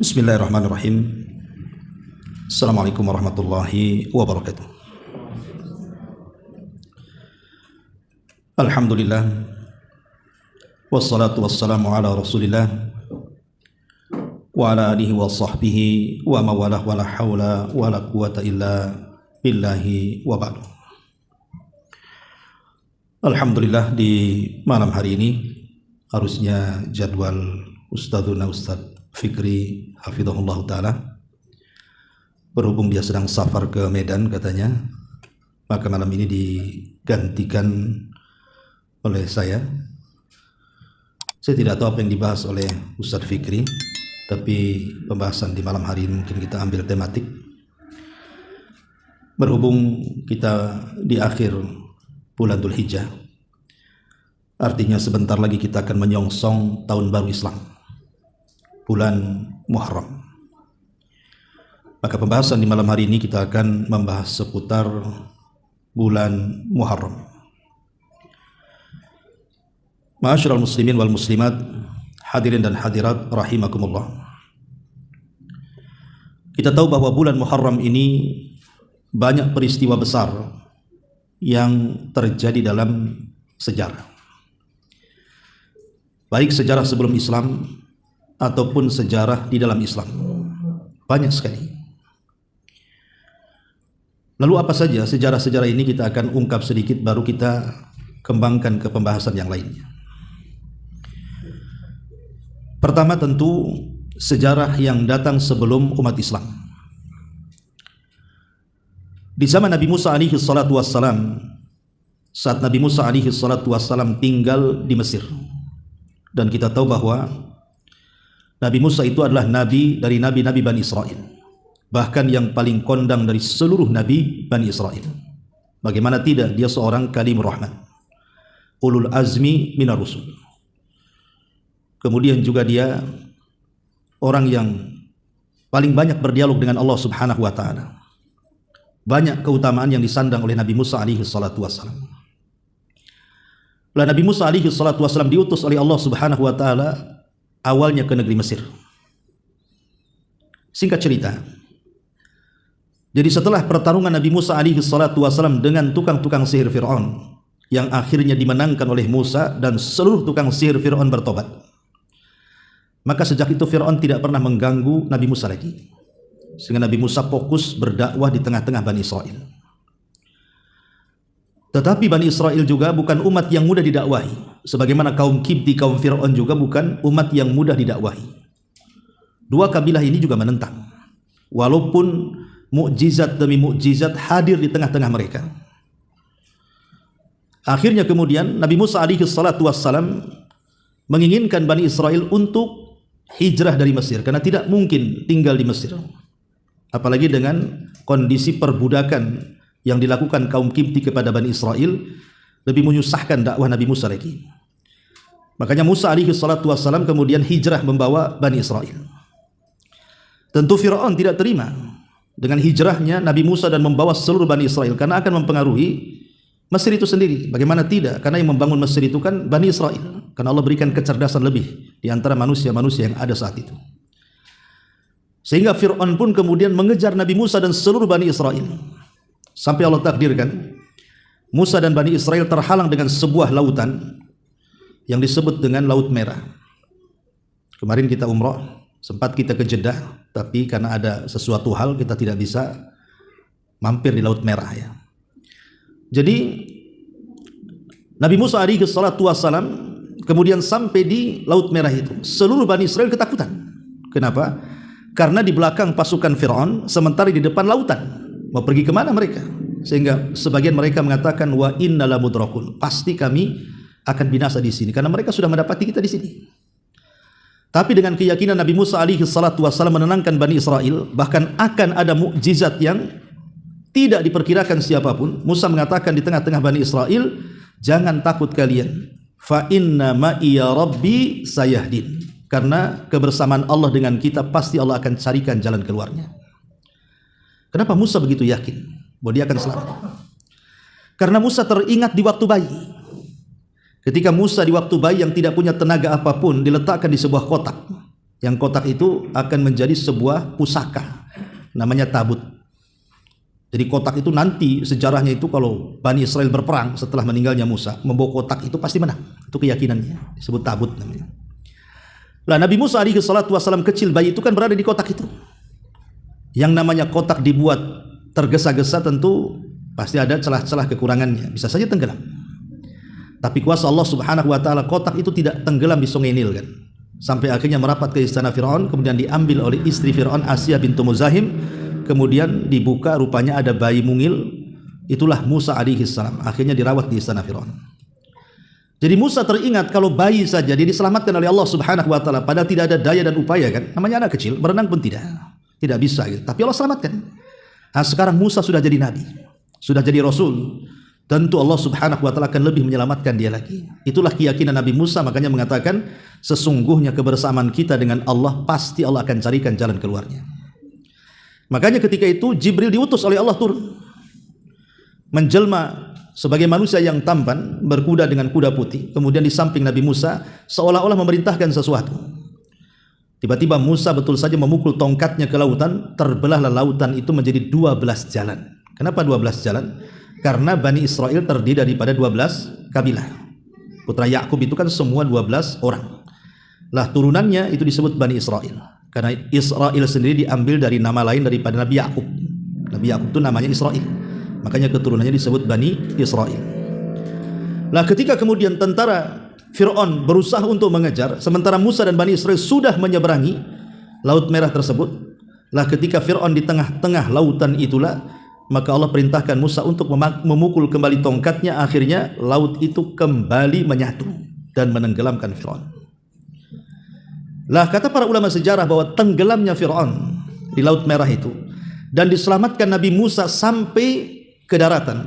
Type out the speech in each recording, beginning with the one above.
Bismillahirrahmanirrahim. Assalamualaikum warahmatullahi wabarakatuh. Alhamdulillah, wassalatu wassalamu ala rasulillah wa ala alihi wa sahbihi wa mawalah wa la hawla wa la quwata illa billahi wa ba'du. Alhamdulillah, di malam hari ini harusnya jadwal Ustadzuna Ustadz Fikri hafizahullah ta'ala, berhubung dia sedang safar ke Medan katanya, maka malam ini digantikan oleh saya. Saya tidak tahu apa yang dibahas oleh Ustadz Fikri, tapi pembahasan di malam hari ini mungkin kita ambil tematik. Berhubung kita di akhir bulan Dzulhijjah, artinya sebentar lagi kita akan menyongsong tahun baru Islam, bulan Muharram. Maka pembahasan di malam hari ini kita akan membahas seputar bulan Muharram. Ma'asyiral muslimin wal muslimat, hadirin dan hadirat rahimakumullah. Kita tahu bahwa bulan Muharram ini banyak peristiwa besar yang terjadi dalam sejarah, baik sejarah sebelum Islam ataupun sejarah di dalam Islam. Banyak sekali. Lalu apa saja sejarah-sejarah ini kita akan ungkap sedikit, baru kita kembangkan ke pembahasan yang lainnya. Pertama tentu sejarah yang datang sebelum umat Islam. Di zaman Nabi Musa alaihi salatu wassalam, saat Nabi Musa alaihi salatu wassalam tinggal di Mesir, dan kita tahu bahwa Nabi Musa itu adalah nabi dari nabi-nabi Bani Israel, bahkan yang paling kondang dari seluruh nabi Bani Israel. Bagaimana tidak, dia seorang kalimur rahman, ulul azmi minar rusul. Kemudian juga dia orang yang paling banyak berdialog dengan Allah subhanahu wa ta'ala. Banyak keutamaan yang disandang oleh Nabi Musa alaihi salatu wassalam. Nabi Musa alaihi salatu wassalam diutus oleh Allah subhanahu wa ta'ala awalnya ke negeri Mesir. Singkat cerita, jadi setelah pertarungan Nabi Musa alaihi salatu wassalam dengan tukang-tukang sihir Fir'aun, yang akhirnya dimenangkan oleh Musa dan seluruh tukang sihir Fir'aun bertobat, maka sejak itu Fir'aun tidak pernah mengganggu Nabi Musa lagi, sehingga Nabi Musa fokus berdakwah di tengah-tengah Bani Israel. Tetapi Bani Israel juga bukan umat yang mudah didakwahi, sebagaimana kaum Kibti, kaum Fir'aun juga bukan umat yang mudah didakwahi. Dua kabilah ini juga menentang, walaupun mukjizat demi mukjizat hadir di tengah-tengah mereka. Akhirnya kemudian Nabi Musa alaihi salatu wassalam menginginkan Bani Israel untuk hijrah dari Mesir, karena tidak mungkin tinggal di Mesir, apalagi dengan kondisi perbudakan yang dilakukan kaum Kibti kepada Bani Israel, lebih menyusahkan dakwah Nabi Musa lagi. Makanya Musa alaihi salatu wassalam kemudian hijrah membawa Bani Israel. Tentu Fir'aun tidak terima dengan hijrahnya Nabi Musa dan membawa seluruh Bani Israel, karena akan mempengaruhi Mesir itu sendiri. Bagaimana tidak? Karena yang membangun Mesir itu kan Bani Israel, karena Allah berikan kecerdasan lebih di antara manusia-manusia yang ada saat itu. Sehingga Fir'aun pun kemudian mengejar Nabi Musa dan seluruh Bani Israel, sampai Allah takdirkan Musa dan Bani Israel terhalang dengan sebuah lautan yang disebut dengan Laut Merah. Kemarin kita umroh, sempat kita ke Jeddah, tapi karena ada sesuatu hal kita tidak bisa mampir di Laut Merah ya. Jadi Nabi Musa alaihi salatu wassalam kemudian sampai di Laut Merah itu, seluruh Bani Israel ketakutan. Kenapa? Karena di belakang pasukan Fir'aun, sementara di depan lautan. Mau pergi kemana mereka? Sehingga sebagian mereka mengatakan, wa inna lamudrakun, pasti kami akan binasa di sini, karena mereka sudah mendapati kita di sini. Tapi dengan keyakinan Nabi Musa alaihi salatu wassalam menenangkan Bani Israel, bahkan akan ada mukjizat yang tidak diperkirakan siapapun. Musa mengatakan di tengah-tengah Bani Israel, jangan takut kalian, fa inna ma'iya rabbi sayahdin, karena kebersamaan Allah dengan kita, pasti Allah akan carikan jalan keluarnya. Kenapa Musa begitu yakin bahwa dia akan selamat? Karena Musa teringat di waktu bayi. Ketika Musa di waktu bayi yang tidak punya tenaga apapun diletakkan di sebuah kotak, Yang kotak itu akan menjadi sebuah pusaka, namanya tabut. Jadi kotak itu nanti sejarahnya itu kalau Bani Israel berperang setelah meninggalnya Musa, membawa kotak itu pasti menang. Itu keyakinannya, disebut tabut namanya. Lah Nabi Musa alaihi salatu wasallam kecil, bayi itu kan berada di kotak itu. Yang namanya kotak dibuat tergesa-gesa tentu pasti ada celah-celah kekurangannya, bisa saja tenggelam. Tapi kuasa Allah Subhanahu wa taala, kotak itu tidak tenggelam di Sungai Nil kan. Sampai akhirnya merapat ke istana Firaun, kemudian diambil oleh istri Firaun Asiyah bintu Muzahim, kemudian dibuka, rupanya ada bayi mungil, itulah Musa alaihi salam. Akhirnya dirawat di istana Firaun. Jadi Musa teringat kalau bayi saja dia diselamatkan oleh Allah Subhanahu wa taala, padahal tidak ada daya dan upaya kan. Namanya anak kecil, berenang pun tidak bisa gitu. Tapi Allah selamatkan. Nah, sekarang Musa sudah jadi nabi, sudah jadi rasul. Tentu Allah Subhanahu wa taala akan lebih menyelamatkan dia lagi. Itulah keyakinan Nabi Musa, makanya mengatakan sesungguhnya kebersamaan kita dengan Allah pasti Allah akan carikan jalan keluarnya. Makanya ketika itu Jibril diutus oleh Allah turun, menjelma sebagai manusia yang tampan, berkuda dengan kuda putih, kemudian di samping Nabi Musa seolah-olah memerintahkan sesuatu. Tiba-tiba Musa betul saja memukul tongkatnya ke lautan, terbelahlah lautan itu menjadi 12 jalan. Kenapa 12 jalan? Karena Bani Israel terdiri daripada 12 kabilah. Putra Yakub itu kan semua 12 orang. Lah turunannya itu disebut Bani Israel. Karena Israel sendiri diambil dari nama lain daripada Nabi Yakub. Nabi Yakub itu namanya Israel. Makanya keturunannya disebut Bani Israel. Lah ketika kemudian tentara Fir'aun berusaha untuk mengejar, sementara Musa dan Bani Israel sudah menyeberangi Laut Merah tersebut. Lah ketika Fir'aun di tengah-tengah lautan itulah, maka Allah perintahkan Musa untuk memukul kembali tongkatnya. Akhirnya laut itu kembali menyatu dan menenggelamkan Fir'aun. Lah kata para ulama sejarah bahwa tenggelamnya Fir'aun di Laut Merah itu dan diselamatkan Nabi Musa sampai ke daratan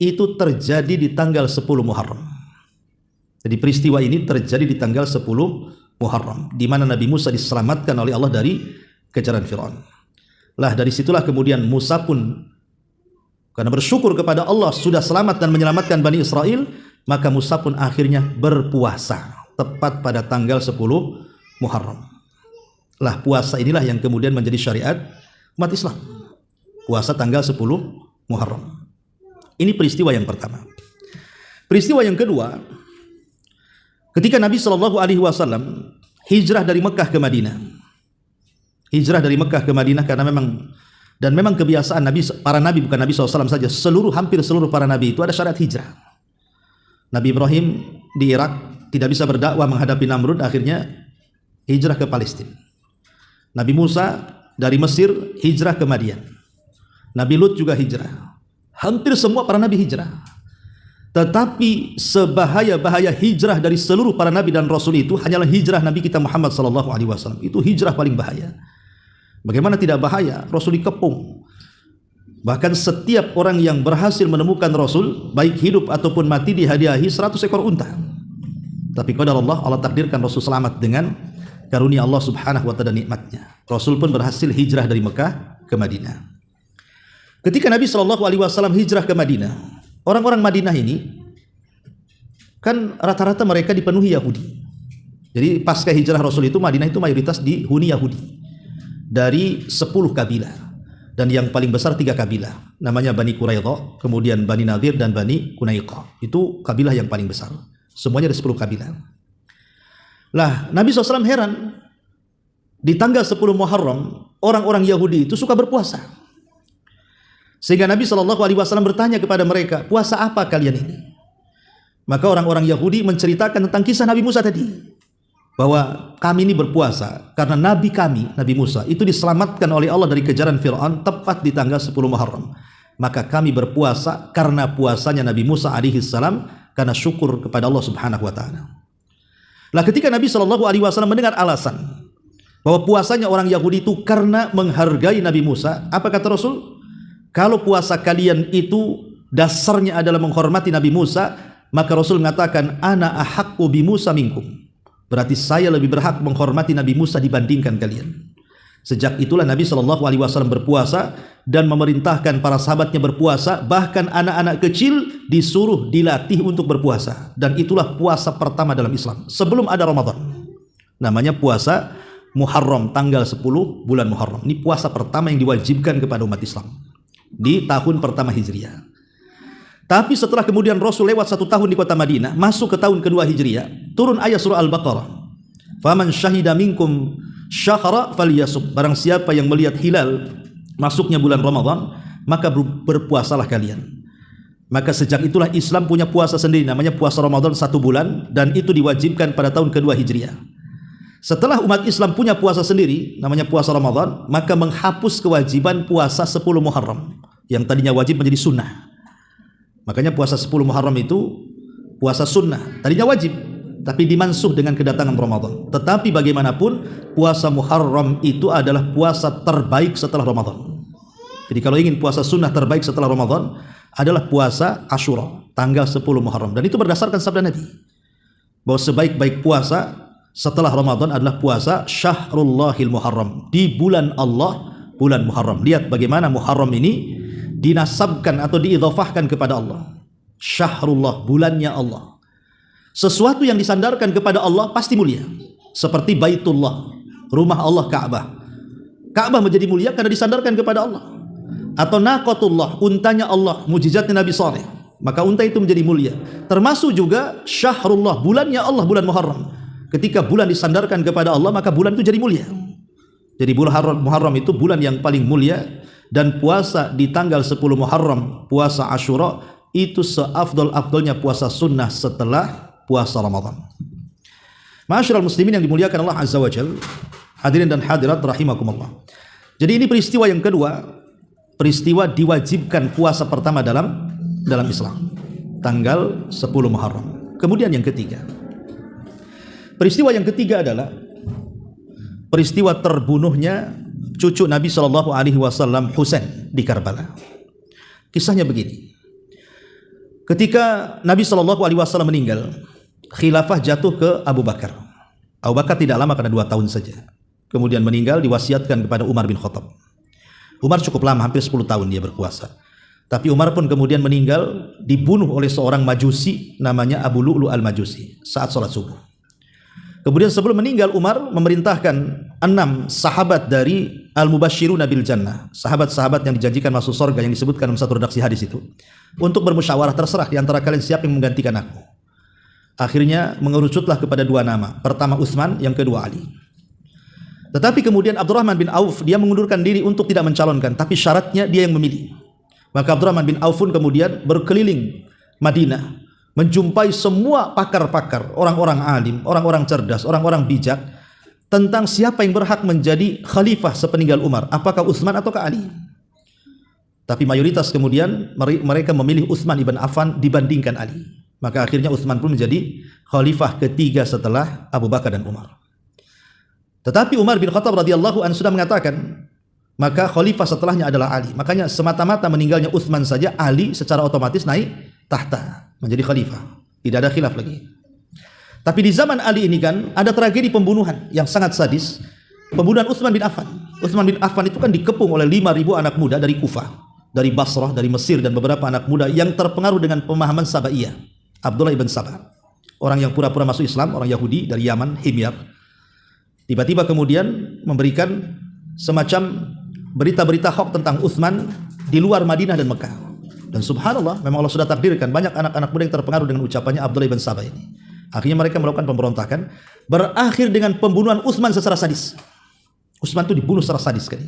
itu terjadi di tanggal 10 Muharram. Jadi peristiwa ini terjadi di tanggal 10 Muharram, di mana Nabi Musa diselamatkan oleh Allah dari kejaran Fir'aun. Lah dari situlah kemudian Musa pun karena bersyukur kepada Allah sudah selamat dan menyelamatkan Bani Israel, maka Musa pun akhirnya berpuasa tepat pada tanggal 10 Muharram. Lah puasa inilah yang kemudian menjadi syariat umat Islam. Puasa tanggal 10 Muharram. Ini peristiwa yang pertama. Peristiwa yang kedua, ketika Nabi SAW hijrah dari Mekah ke Madinah. Hijrah dari Mekah ke Madinah karena memang kebiasaan Nabi, para Nabi, bukan Nabi SAW saja, hampir seluruh para Nabi itu ada syariat hijrah. Nabi Ibrahim di Irak tidak bisa berdakwah menghadapi Namrud, akhirnya hijrah ke Palestina. Nabi Musa dari Mesir hijrah ke Madian. Nabi Lut juga hijrah. Hampir semua para Nabi hijrah. Tetapi sebahaya-bahaya hijrah dari seluruh para Nabi dan Rasul itu hanyalah hijrah Nabi kita Muhammad SAW. Itu hijrah paling bahaya. Bagaimana tidak bahaya? Rasul dikepung. Bahkan setiap orang yang berhasil menemukan Rasul, baik hidup ataupun mati, dihadiahi 100 ekor unta. Tapi qadar Allah takdirkan Rasul selamat dengan karunia Allah Subhanahu wa taala, nikmatnya. Rasul pun berhasil hijrah dari Mekah ke Madinah. Ketika Nabi SAW hijrah ke Madinah, orang-orang Madinah ini kan rata-rata mereka dipenuhi Yahudi. Jadi pasca hijrah Rasul itu Madinah itu mayoritas dihuni Yahudi. Dari 10 kabilah, dan yang paling besar 3 kabilah, namanya Bani Quraidah, kemudian Bani Nadir dan Bani Qunaiqah. Itu kabilah yang paling besar. Semuanya ada 10 kabilah. Lah Nabi SAW heran, di tanggal 10 Muharram orang-orang Yahudi itu suka berpuasa, sehingga Nabi SAW bertanya kepada mereka, puasa apa kalian ini? Maka orang-orang Yahudi menceritakan tentang kisah Nabi Musa tadi, bahwa kami ini berpuasa karena Nabi kami, Nabi Musa, itu diselamatkan oleh Allah dari kejaran Fir'aun tepat di tanggal 10 Muharram. Maka kami berpuasa karena puasanya Nabi Musa alaihi salam, karena syukur kepada Allah Subhanahu wa taala. Lah ketika Nabi SAW mendengar alasan bahwa puasanya orang Yahudi itu karena menghargai Nabi Musa, apa kata Rasul? Kalau puasa kalian itu dasarnya adalah menghormati Nabi Musa, maka Rasul mengatakan, ana ahaqqu bi Musa minkum. Berarti saya lebih berhak menghormati Nabi Musa dibandingkan kalian. Sejak itulah Nabi SAW berpuasa dan memerintahkan para sahabatnya berpuasa. Bahkan anak-anak kecil disuruh dilatih untuk berpuasa. Dan itulah puasa pertama dalam Islam sebelum ada Ramadan. Namanya puasa Muharram, tanggal 10 bulan Muharram. Ini puasa pertama yang diwajibkan kepada umat Islam di tahun pertama Hijriah. Tapi setelah kemudian Rasul lewat 1 tahun di kota Madinah, masuk ke tahun kedua Hijriah, turun ayat surah Al-Baqarah. Faman syahida minkum syahra falyasum. Barang siapa yang melihat hilal masuknya bulan Ramadan, maka berpuasalah kalian. Maka sejak itulah Islam punya puasa sendiri, namanya puasa Ramadan 1 bulan, dan itu diwajibkan pada tahun kedua Hijriah. Setelah umat Islam punya puasa sendiri, namanya puasa Ramadan, maka menghapus kewajiban puasa 10 Muharram yang tadinya wajib menjadi sunnah. Makanya puasa 10 Muharram itu puasa sunnah, tadinya wajib, tapi dimansuh dengan kedatangan Ramadan. Tetapi bagaimanapun puasa Muharram itu adalah puasa terbaik setelah Ramadan. Jadi kalau ingin puasa sunnah terbaik setelah Ramadan adalah puasa Asyura, tanggal 10 Muharram. Dan itu berdasarkan sabda Nabi, bahwa sebaik-baik puasa setelah Ramadan adalah puasa Syahrullahil Muharram, di bulan Allah, bulan Muharram. Lihat bagaimana Muharram ini dinasabkan atau diidhafahkan kepada Allah. Syahrullah, bulannya Allah. Sesuatu yang disandarkan kepada Allah pasti mulia. Seperti Baitullah, rumah Allah, Ka'bah. Ka'bah menjadi mulia karena disandarkan kepada Allah. Atau Naqatullah, untanya Allah, mujizatnya Nabi Saleh, maka unta itu menjadi mulia. Termasuk juga Syahrullah, bulannya Allah, bulan Muharram. Ketika bulan disandarkan kepada Allah, maka bulan itu jadi mulia. Jadi bulan Muharram itu bulan yang paling mulia, dan puasa di tanggal 10 Muharram, puasa Asyura, itu seafdol-afdolnya puasa sunnah setelah puasa Ramadan. Ma'asyiral muslimin yang dimuliakan Allah Azza wa Jalla, hadirin dan hadirat rahimakumullah. Jadi ini peristiwa yang kedua, peristiwa diwajibkan puasa pertama dalam Islam, tanggal 10 Muharram. Kemudian yang ketiga, peristiwa yang ketiga adalah peristiwa terbunuhnya cucu Nabi SAW Husain di Karbala. Kisahnya begini. Ketika Nabi SAW meninggal, khilafah jatuh ke Abu Bakar. Abu Bakar tidak lama, karena 2 tahun saja. Kemudian meninggal, diwasiatkan kepada Umar bin Khattab. Umar cukup lama, hampir 10 tahun dia berkuasa. Tapi Umar pun kemudian meninggal, dibunuh oleh seorang majusi namanya Abu Lu'lu al-Majusi saat sholat subuh. Kemudian sebelum meninggal, Umar memerintahkan 6 sahabat dari Al-Mubashshiruna bil Jannah, sahabat-sahabat yang dijanjikan masuk surga yang disebutkan dalam satu redaksi hadis itu, untuk bermusyawarah, terserah di antara kalian siapa yang menggantikan aku. Akhirnya mengerucutlah kepada 2 nama, pertama Utsman, yang kedua Ali. Tetapi kemudian Abdurrahman bin Auf dia mengundurkan diri untuk tidak mencalonkan, tapi syaratnya dia yang memilih. Maka Abdurrahman bin Auf pun kemudian berkeliling Madinah, menjumpai semua pakar-pakar, orang-orang alim, orang-orang cerdas, orang-orang bijak, tentang siapa yang berhak menjadi khalifah sepeninggal Umar, apakah Utsman ataukah Ali. Tapi mayoritas kemudian mereka memilih Utsman ibn Affan dibandingkan Ali. Maka akhirnya Utsman pun menjadi khalifah ketiga setelah Abu Bakar dan Umar. Tetapi Umar bin Khattab radhiyallahu anhu sudah mengatakan, maka khalifah setelahnya adalah Ali. Makanya semata-mata meninggalnya Utsman saja, Ali secara otomatis naik tahta menjadi khalifah. Tidak ada khilaf lagi. Tapi di zaman Ali ini kan ada tragedi pembunuhan yang sangat sadis, pembunuhan Utsman bin Affan. Utsman bin Affan itu kan dikepung oleh 5.000 anak muda dari Kufah, dari Basrah, dari Mesir, dan beberapa anak muda yang terpengaruh dengan pemahaman Sabaiyah. Abdullah ibn Sabah, orang yang pura-pura masuk Islam, orang Yahudi dari Yaman, Himyar. Tiba-tiba kemudian memberikan semacam berita-berita hoax tentang Utsman di luar Madinah dan Mekah. Dan subhanallah, memang Allah sudah takdirkan banyak anak-anak muda yang terpengaruh dengan ucapannya Abdullah ibn Sabah ini. Akhirnya mereka melakukan pemberontakan, berakhir dengan pembunuhan Utsman secara sadis. Utsman itu dibunuh secara sadis sekali.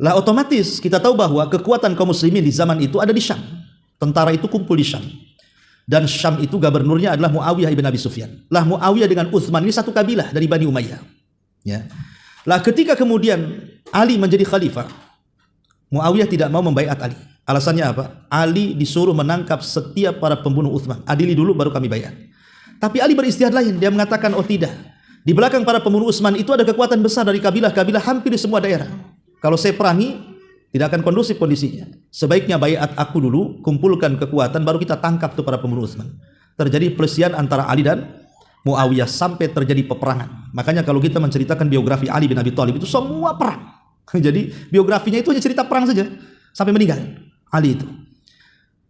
Lah otomatis kita tahu bahwa kekuatan kaum muslimin di zaman itu ada di Syam. Tentara itu kumpul di Syam. Dan Syam itu gubernurnya adalah Muawiyah ibn Abi Sufyan. Lah Muawiyah dengan Utsman ini satu kabilah dari Bani Umayyah. Ya. Lah ketika kemudian Ali menjadi khalifah, Muawiyah tidak mau membaiat Ali. Alasannya apa? Ali disuruh menangkap setiap para pembunuh Utsman. Adili dulu baru kami baiat. Tapi Ali beristihad lain. Dia mengatakan, oh tidak. Di belakang para pembunuh Utsman itu ada kekuatan besar dari kabilah-kabilah hampir di semua daerah. Kalau saya perangi, tidak akan kondusif kondisinya. Sebaiknya baiat aku dulu, kumpulkan kekuatan, baru kita tangkap tuh para pembunuh Utsman. Terjadi pelesian antara Ali dan Muawiyah sampai terjadi peperangan. Makanya kalau kita menceritakan biografi Ali bin Abi Thalib itu semua perang. Jadi biografinya itu hanya cerita perang saja sampai meninggal Ali itu.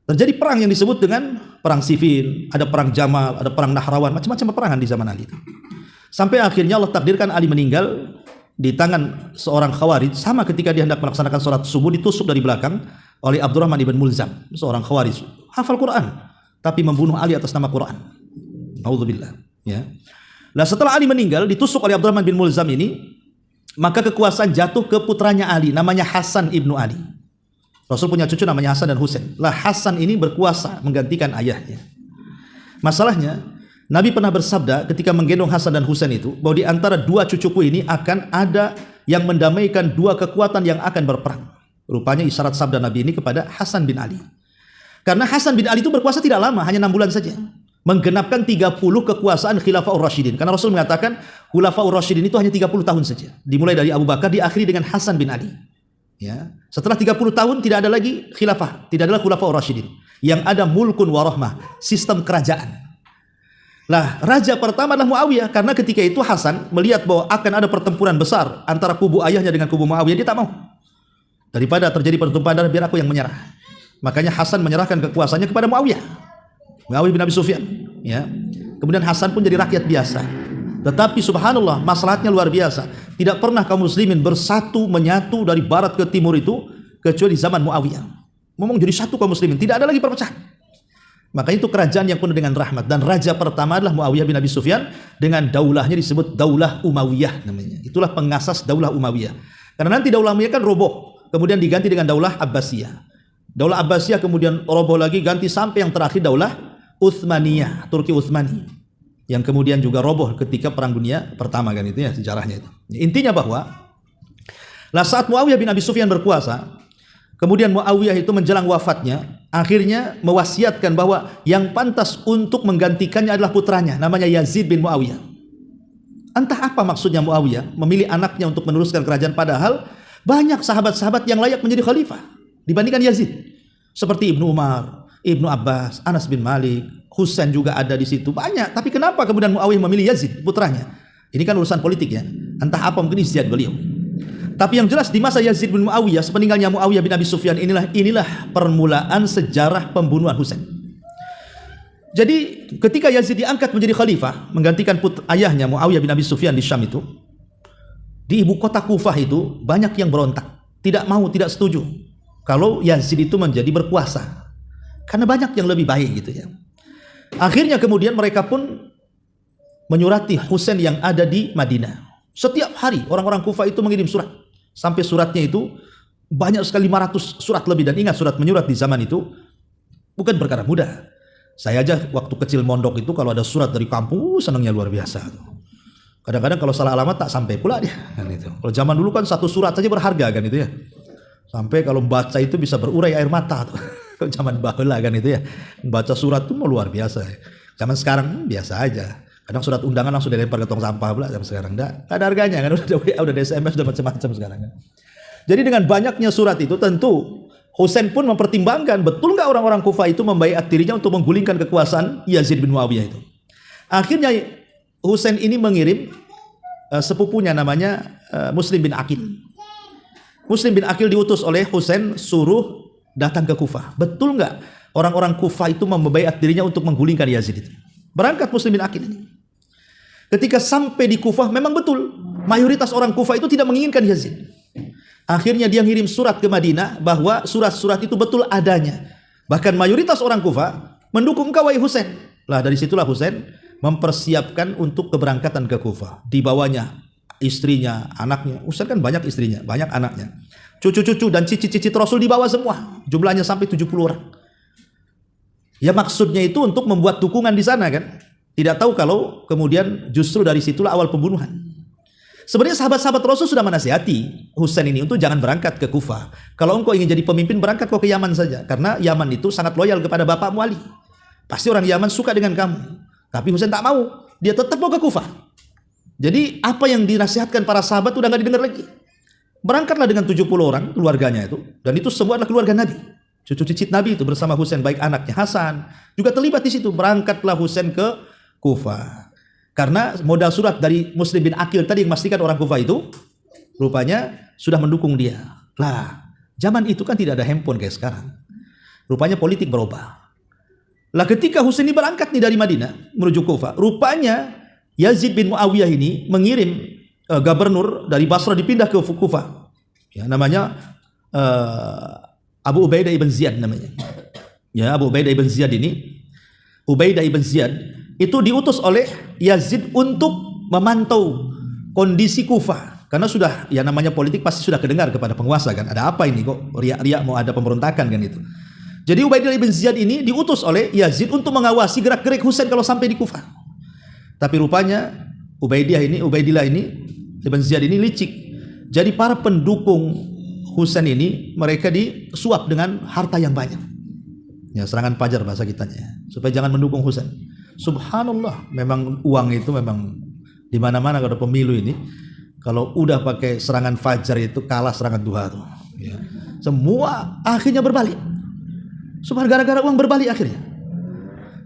Terjadi perang yang disebut dengan perang Siffin, ada perang Jamal, ada perang Nahrawan, macam-macam peperangan di zaman Ali itu. Sampai akhirnya Allah takdirkan Ali meninggal di tangan seorang khawarij. Sama ketika dia hendak melaksanakan sholat subuh, ditusuk dari belakang oleh Abdurrahman ibn Mulzam, seorang khawarij, hafal Quran, tapi membunuh Ali atas nama Quran. Nauzubillah. Ya. Nah, setelah Ali meninggal, ditusuk oleh Abdurrahman bin Mulzam ini, maka kekuasaan jatuh ke putranya Ali, namanya Hasan ibnu Ali. Rasul punya cucu namanya Hasan dan Husain. Lah Hasan ini berkuasa menggantikan ayahnya. Masalahnya, Nabi pernah bersabda ketika menggendong Hasan dan Husain itu, bahwa di antara dua cucuku ini akan ada yang mendamaikan dua kekuatan yang akan berperang. Rupanya isyarat sabda Nabi ini kepada Hasan bin Ali. Karena Hasan bin Ali itu berkuasa tidak lama, hanya 6 bulan saja. Menggenapkan 30 kekuasaan Khilafaur Rasyidin. Karena Rasul mengatakan Khilafaur Rasyidin itu hanya 30 tahun saja. Dimulai dari Abu Bakar, diakhiri dengan Hasan bin Ali. Ya. Setelah 30 tahun tidak ada lagi khilafah, tidak ada Khilafaur Rasyidin. Yang ada mulkun warahmah, sistem kerajaan. Lah, raja pertama adalah Muawiyah, karena ketika itu Hasan melihat bahwa akan ada pertempuran besar antara kubu ayahnya dengan kubu Muawiyah, dia tak mau. Daripada terjadi pertumpahan darah, biar aku yang menyerah. Makanya Hasan menyerahkan kekuasaannya kepada Muawiyah bin Abi Sufyan. Ya. Kemudian Hasan pun jadi rakyat biasa. Tetapi subhanallah, maslahatnya luar biasa. Tidak pernah kaum muslimin bersatu menyatu dari barat ke timur itu kecuali zaman Muawiyah. Ngomong jadi satu kaum muslimin, tidak ada lagi perpecahan. Makanya itu kerajaan yang penuh dengan rahmat, dan raja pertama adalah Muawiyah bin Abi Sufyan, dengan daulahnya disebut Daulah Umayyah namanya. Itulah pengasas Daulah Umayyah. Karena nanti Daulah Umayyah kan roboh, kemudian diganti dengan Daulah Abbasiyah. Daulah Abbasiyah kemudian roboh lagi, ganti sampai yang terakhir Daulah Utsmaniyah, Turki Utsmani, yang kemudian juga roboh ketika Perang Dunia Pertama, kan itu ya sejarahnya itu. Intinya bahwa saat Muawiyah bin Abi Sufyan berkuasa, kemudian Muawiyah itu menjelang wafatnya akhirnya mewasiatkan bahwa yang pantas untuk menggantikannya adalah putranya, namanya Yazid bin Muawiyah. Entah apa maksudnya Muawiyah memilih anaknya untuk meneruskan kerajaan, padahal banyak sahabat-sahabat yang layak menjadi khalifah dibandingkan Yazid. Seperti Ibnu Umar, Ibnu Abbas, Anas bin Malik, Husain juga ada di situ. Banyak, tapi kenapa kemudian Muawiyah memilih Yazid, putranya? Ini kan urusan politik ya. Entah apa, mungkin ijtihad beliau. Tapi yang jelas di masa Yazid bin Muawiyah, sepeninggalnya Muawiyah bin Abi Sufyan, inilah permulaan sejarah pembunuhan Husain. Jadi ketika Yazid diangkat menjadi khalifah, menggantikan ayahnya Muawiyah bin Abi Sufyan di Syam itu, di ibu kota Kufah itu banyak yang berontak, tidak mau, tidak setuju kalau Yazid itu menjadi berkuasa, karena banyak yang lebih baik gitu ya. Akhirnya kemudian mereka pun menyurati Husain yang ada di Madinah. Setiap hari orang-orang Kufah itu mengirim surat. Sampai suratnya itu banyak sekali, 500 surat lebih. Dan ingat, surat menyurat di zaman itu bukan perkara mudah. Saya aja waktu kecil mondok itu kalau ada surat dari kampung senangnya luar biasa. Kadang-kadang kalau salah alamat tak sampai pula dia kan itu. Kalau zaman dulu kan satu surat saja berharga kan itu ya. Sampai kalau baca itu bisa berurai air mata tuh. Kalau zaman baheula kan itu ya. Baca surat itu mau luar biasa. Zaman sekarang biasa aja. Kadang surat undangan langsung dilempar ke tong sampah pula zaman sekarang. Nggak ada harganya kan, udah SMS, udah macam-macam sekarang kan. Jadi dengan banyaknya surat itu tentu Husain pun mempertimbangkan betul nggak orang-orang Kufah itu membaiat dirinya untuk menggulingkan kekuasaan Yazid bin Muawiyah itu. Akhirnya Husain ini mengirim sepupunya namanya Muslim bin Aqil. Muslim bin Aqil diutus oleh Husain suruh datang ke Kufah. Betul nggak orang-orang Kufah itu membaiat dirinya untuk menggulingkan Yazid itu? Berangkat Muslim bin Aqil ini. Ketika sampai di Kufah, memang betul mayoritas orang Kufah itu tidak menginginkan Yazid. Akhirnya dia ngirim surat ke Madinah bahwa surat-surat itu betul adanya. Bahkan mayoritas orang Kufah mendukung engkau wahai Husain. Lah dari situlah Husain mempersiapkan untuk keberangkatan ke Kufah. Dibawanya istrinya, anaknya. Husain kan banyak istrinya, banyak anaknya. Cucu-cucu dan cicit-cicit Rasul dibawa semua. Jumlahnya sampai 70 orang. Ya maksudnya itu untuk membuat dukungan di sana kan. Tidak tahu kalau kemudian justru dari situlah awal pembunuhan. Sebenarnya sahabat-sahabat Rasul sudah menasihati Husain ini untuk jangan berangkat ke Kufah. Kalau engkau ingin jadi pemimpin, berangkat kau ke Yaman saja. Karena Yaman itu sangat loyal kepada bapakmu Ali. Pasti orang Yaman suka dengan kamu. Tapi Husain tak mau. Dia tetap mau ke Kufah. Jadi apa yang dinasihatkan para sahabat udah gak didengar lagi. Berangkatlah dengan 70 orang keluarganya itu. Dan itu semua adalah keluarga Nabi. Cucu cicit Nabi itu bersama Husain, baik anaknya Hasan juga terlibat di situ. Berangkatlah Husain ke Kufah. Karena modal surat dari Muslim bin Aqil tadi yang memastikan orang Kufah itu rupanya sudah mendukung dia. Lah, zaman itu kan tidak ada handphone kayak sekarang. Rupanya politik berubah. Lah ketika Husain ini berangkat nih dari Madinah menuju Kufah, rupanya Yazid bin Muawiyah ini mengirim gubernur dari Basra dipindah ke Kufah. Ya, namanya Abu Ubaidah ibn Ziyad namanya. Ya, Abu Ubaidah ibn Ziyad ini, Ubaidah ibn Ziyad itu diutus oleh Yazid untuk memantau kondisi Kufah. Karena sudah, ya namanya politik pasti sudah kedengar kepada penguasa kan. Ada apa ini kok riak-riak mau ada pemberontakan kan itu. Jadi Ubaidah ibn Ziyad ini diutus oleh Yazid untuk mengawasi gerak-gerik Husain kalau sampai di Kufah. Tapi rupanya Ubaidillah ini ibn Ziyad ini licik. Jadi para pendukung Husain ini mereka disuap dengan harta yang banyak. Ya, serangan fajar bahasa kitanya, supaya jangan mendukung Husain. Subhanallah, memang uang itu memang di mana-mana kalau pemilu ini. Kalau udah pakai serangan fajar itu kalah serangan duha tuh. Ya. Semua akhirnya berbalik. Subhanallah, gara-gara uang berbalik akhirnya.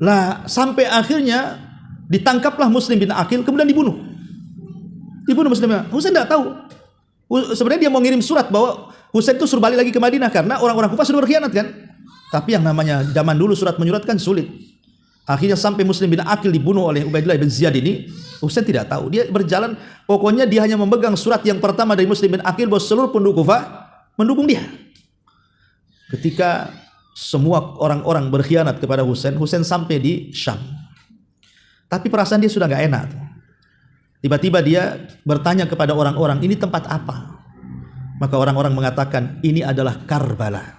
Lah sampai akhirnya ditangkaplah Muslim bin Aqil kemudian dibunuh. Dibunuh Muslim bin Aqil. Husain tidak tahu. Sebenarnya dia mau ngirim surat bahwa Husain itu suruh balik lagi ke Madinah karena orang-orang Kufah sudah berkhianat kan. Tapi yang namanya zaman dulu surat menyurat kan sulit. Akhirnya sampai Muslim bin Aqil dibunuh oleh Ubaidillah bin Ziyad ini, Husain tidak tahu. Dia berjalan, pokoknya dia hanya memegang surat yang pertama dari Muslim bin Aqil bahwa seluruh penduduk Kufah mendukung dia. Ketika semua orang-orang berkhianat kepada Husain, Husain sampai di Syam. Tapi perasaan dia sudah nggak enak. Tiba-tiba dia bertanya kepada orang-orang, ini tempat apa? Maka orang-orang mengatakan, ini adalah Karbala.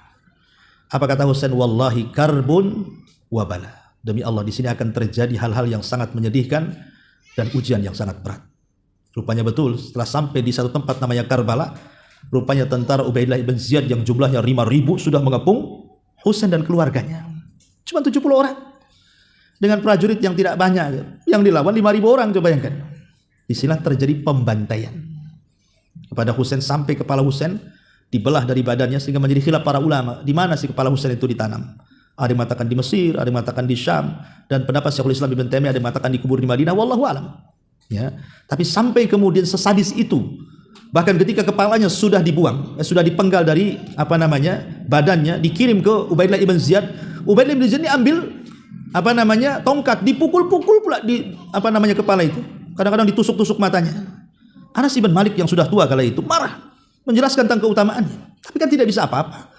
Apa kata Husain? Wallahi karbun wabala. Demi Allah, di sini akan terjadi hal-hal yang sangat menyedihkan dan ujian yang sangat berat. Rupanya betul, setelah sampai di satu tempat namanya Karbala, rupanya tentara Ubaidillah ibn Ziyad yang jumlahnya 5.000 sudah mengepung Husain dan keluarganya. Cuma 70 orang. Dengan prajurit yang tidak banyak. Yang dilawan 5.000 orang, coba bayangkan. Disinilah terjadi pembantaian kepada Husain sampai kepala Husain dibelah dari badannya sehingga menjadi khilaf para ulama. Di mana sih kepala Husain itu ditanam? Ada yang mengatakan di Mesir, ada yang mengatakan di Syam, dan pendapat Syekhul Islam Ibn Taimiyah ada yang mengatakan dikubur di Madinah, wallahu alam. Ya, tapi sampai kemudian sesadis itu, bahkan ketika kepalanya sudah dibuang, sudah dipenggal dari badannya, dikirim ke Ubaidillah ibn Ziyad. Ubaidillah ibn Ziyad ini ambil tongkat, dipukul-pukul pula di kepala itu. Kadang-kadang ditusuk-tusuk matanya. Anas ibn Malik yang sudah tua kala itu marah, menjelaskan tentang keutamaannya, tapi kan tidak bisa apa-apa.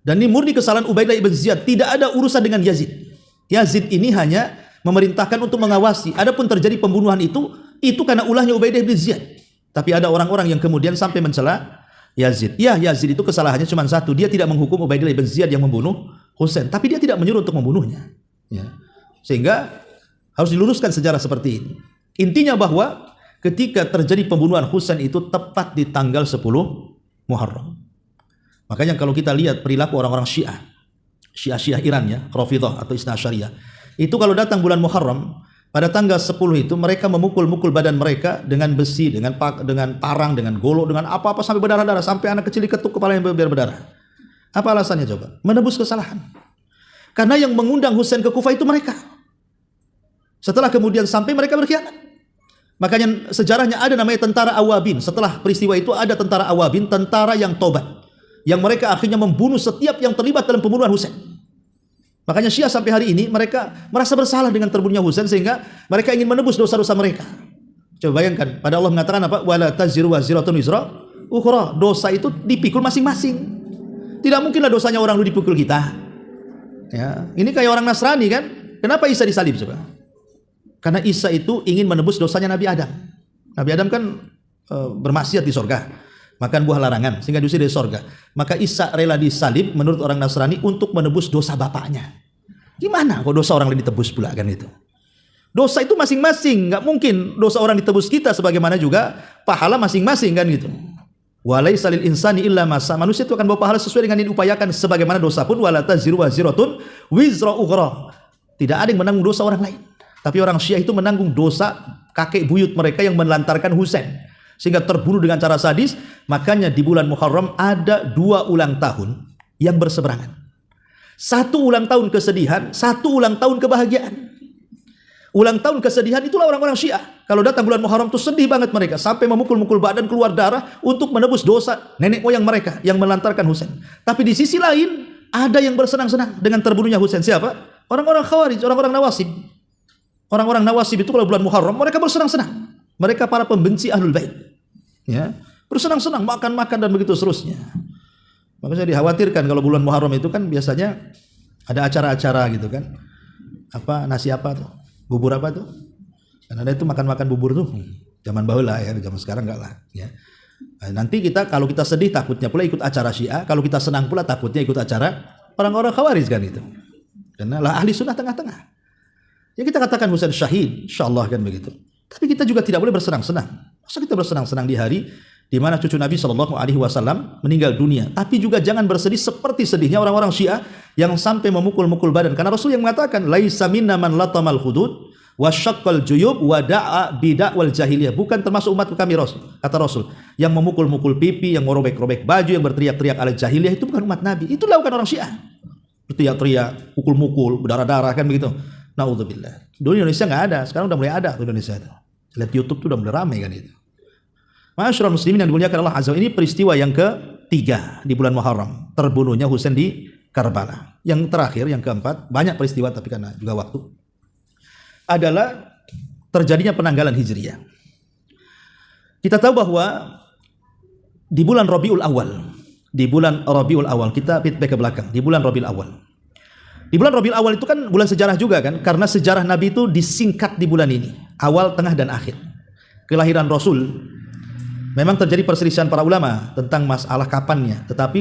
Dan ini murni kesalahan Ubaidillah ibn Ziyad. Tidak ada urusan dengan Yazid. Yazid ini hanya memerintahkan untuk mengawasi. Adapun terjadi pembunuhan itu karena ulahnya Ubaidillah ibn Ziyad. Tapi ada orang-orang yang kemudian sampai mencela Yazid. Ya, Yazid itu kesalahannya cuma satu. Dia tidak menghukum Ubaidillah ibn Ziyad yang membunuh Husain. Tapi dia tidak menyuruh untuk membunuhnya. Ya. Sehingga harus diluruskan sejarah seperti ini. Intinya bahwa ketika terjadi pembunuhan Husain itu tepat di tanggal 10 Muharram. Makanya kalau kita lihat perilaku orang-orang Syiah Iran ya, Rafidhah atau Isna Asyariyah, itu kalau datang bulan Muharram, pada tanggal 10 itu mereka memukul-mukul badan mereka dengan besi, dengan parang, dengan golok, dengan apa-apa sampai berdarah-darah, sampai anak kecil diketuk kepala yang berdarah. Apa alasannya coba? Menebus kesalahan. Karena yang mengundang Husain ke Kufah itu mereka. Setelah kemudian sampai mereka berkhianat. Makanya sejarahnya ada namanya tentara Awabin. Setelah peristiwa itu ada tentara Awabin, tentara yang tobat, yang mereka akhirnya membunuh setiap yang terlibat dalam pembunuhan Husain. Makanya Syiah sampai hari ini mereka merasa bersalah dengan terbunuhnya Husain sehingga mereka ingin menebus dosa-dosa mereka. Coba bayangkan, pada Allah mengatakan apa? Wala taziru waziratun wizra ukhra. Dosa itu dipikul masing-masing. Tidak mungkinlah dosanya orang lu dipikul kita. Ya, ini kayak orang Nasrani kan? Kenapa Isa disalib coba? Karena Isa itu ingin menebus dosanya Nabi Adam. Nabi Adam kan bermaksiat di surga, makan buah larangan sehingga diusir dari surga. Maka Isa rela disalib menurut orang Nasrani untuk menebus dosa bapaknya. Gimana kok dosa orang lain ditebus pula kan itu? Dosa itu masing-masing, nggak mungkin dosa orang ditebus kita sebagaimana juga pahala masing-masing kan gitu. Walaisa lil insani illa ma sa. Manusia itu akan bawa pahala sesuai dengan yang diupayakan, sebagaimana dosa pun wala taziru waziratun wizra ukhra. Tidak ada yang menanggung dosa orang lain. Tapi orang Syiah itu menanggung dosa kakek buyut mereka yang menelantarkan Husain sehingga terbunuh dengan cara sadis. Makanya di bulan Muharram ada 2 ulang tahun yang berseberangan. 1 ulang tahun kesedihan, 1 ulang tahun kebahagiaan. Ulang tahun kesedihan itulah orang-orang Syiah. Kalau datang bulan Muharram itu sedih banget mereka sampai memukul-mukul badan, keluar darah untuk menebus dosa nenek moyang mereka yang melantarkan Husain. Tapi di sisi lain ada yang bersenang-senang dengan terbunuhnya Husain. Siapa? Orang-orang Khawarij, orang-orang Nawasib. Orang-orang Nawasib itu kalau bulan Muharram mereka bersenang-senang. Mereka para pembenci Ahlul Bait. Ya, bersenang-senang, makan-makan dan begitu seterusnya. Makanya dikhawatirkan kalau bulan Muharram itu kan biasanya ada acara-acara gitu kan. Apa nasi apa tuh? Bubur apa tuh? Kan ada itu makan-makan bubur tuh. Zaman baheula ya, zaman sekarang enggak lah ya. Nah, nanti kalau kita sedih takutnya pula ikut acara Syiah, kalau kita senang pula takutnya ikut acara orang-orang Khawarij kan itu. Karena lah ahli sunnah tengah-tengah. Ya kita katakan Husain syahid, insyaallah kan begitu. Tapi kita juga tidak boleh bersenang-senang. Masa kita bersenang-senang di hari di mana cucu Nabi Shallallahu Alaihi Wasallam meninggal dunia? Tapi juga jangan bersedih seperti sedihnya orang-orang Syiah yang sampai memukul-mukul badan. Karena Rasul yang mengatakan, laisa minna man latamal hudud wasyaqqal juyub wa da'a bid'wal jahiliyah. Bukan termasuk umat kami Rasul, kata Rasul. Yang memukul-mukul pipi, yang merobek-robek baju, yang berteriak-teriak ala jahiliyah itu bukan umat Nabi. Itu lakukan orang Syiah. Berteriak-teriak, pukul-mukul, berdarah-darah kan begitu. Naudzubillah. Dulu Indonesia nggak ada, sekarang udah mulai ada Indonesia itu. Lihat YouTube tuh udah mulai ramai kan itu. Ma'asyiral muslimin yang dimuliakan Allah Azza wa Jalla, ini peristiwa yang ketiga di bulan Muharram, terbunuhnya Husain di Karbala. Yang terakhir, yang keempat, banyak peristiwa tapi karena juga waktu, adalah terjadinya penanggalan Hijriah. Kita tahu bahwa di bulan Rabiul Awal, kita feedback ke belakang, di bulan Rabiul Awal. Di bulan Rabiul Awal itu kan bulan sejarah juga kan, karena sejarah Nabi itu disingkat di bulan ini, awal, tengah, dan akhir. Kelahiran Rasul, memang terjadi perselisihan para ulama tentang masalah kapannya, tetapi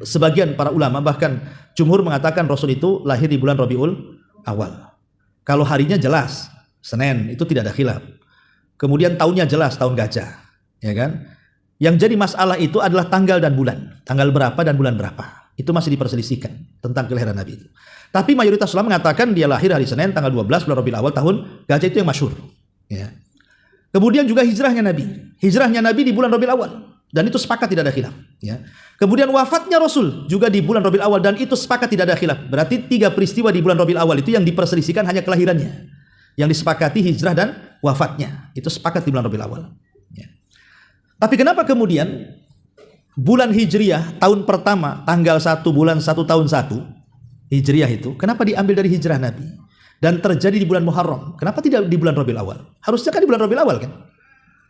sebagian para ulama bahkan jumhur mengatakan Rasul itu lahir di bulan Rabiul Awal. Kalau harinya jelas, Senin, itu tidak ada khilaf. Kemudian tahunnya jelas, tahun gajah, ya kan? Yang jadi masalah itu adalah tanggal dan bulan. Tanggal berapa dan bulan berapa. Itu masih diperselisihkan tentang kelahiran Nabi itu. Tapi mayoritas ulama mengatakan dia lahir hari Senin tanggal 12 bulan Rabiul Awal tahun gajah, itu yang masyhur. Ya. Kemudian juga hijrahnya Nabi. Hijrahnya Nabi di bulan Rabiul Awal dan itu sepakat tidak ada khilaf. Ya. Kemudian wafatnya Rasul juga di bulan Rabiul Awal dan itu sepakat tidak ada khilaf. Berarti 3 peristiwa di bulan Rabiul Awal itu yang diperselisihkan hanya kelahirannya. Yang disepakati hijrah dan wafatnya. Itu sepakat di bulan Rabiul Awal. Ya. Tapi kenapa kemudian bulan Hijriah tahun pertama tanggal 1 bulan 1 tahun 1 Hijriah itu kenapa diambil dari hijrah Nabi dan terjadi di bulan Muharram? Kenapa tidak di bulan Rabiul Awal? Harusnya kan di bulan Rabiul Awal kan?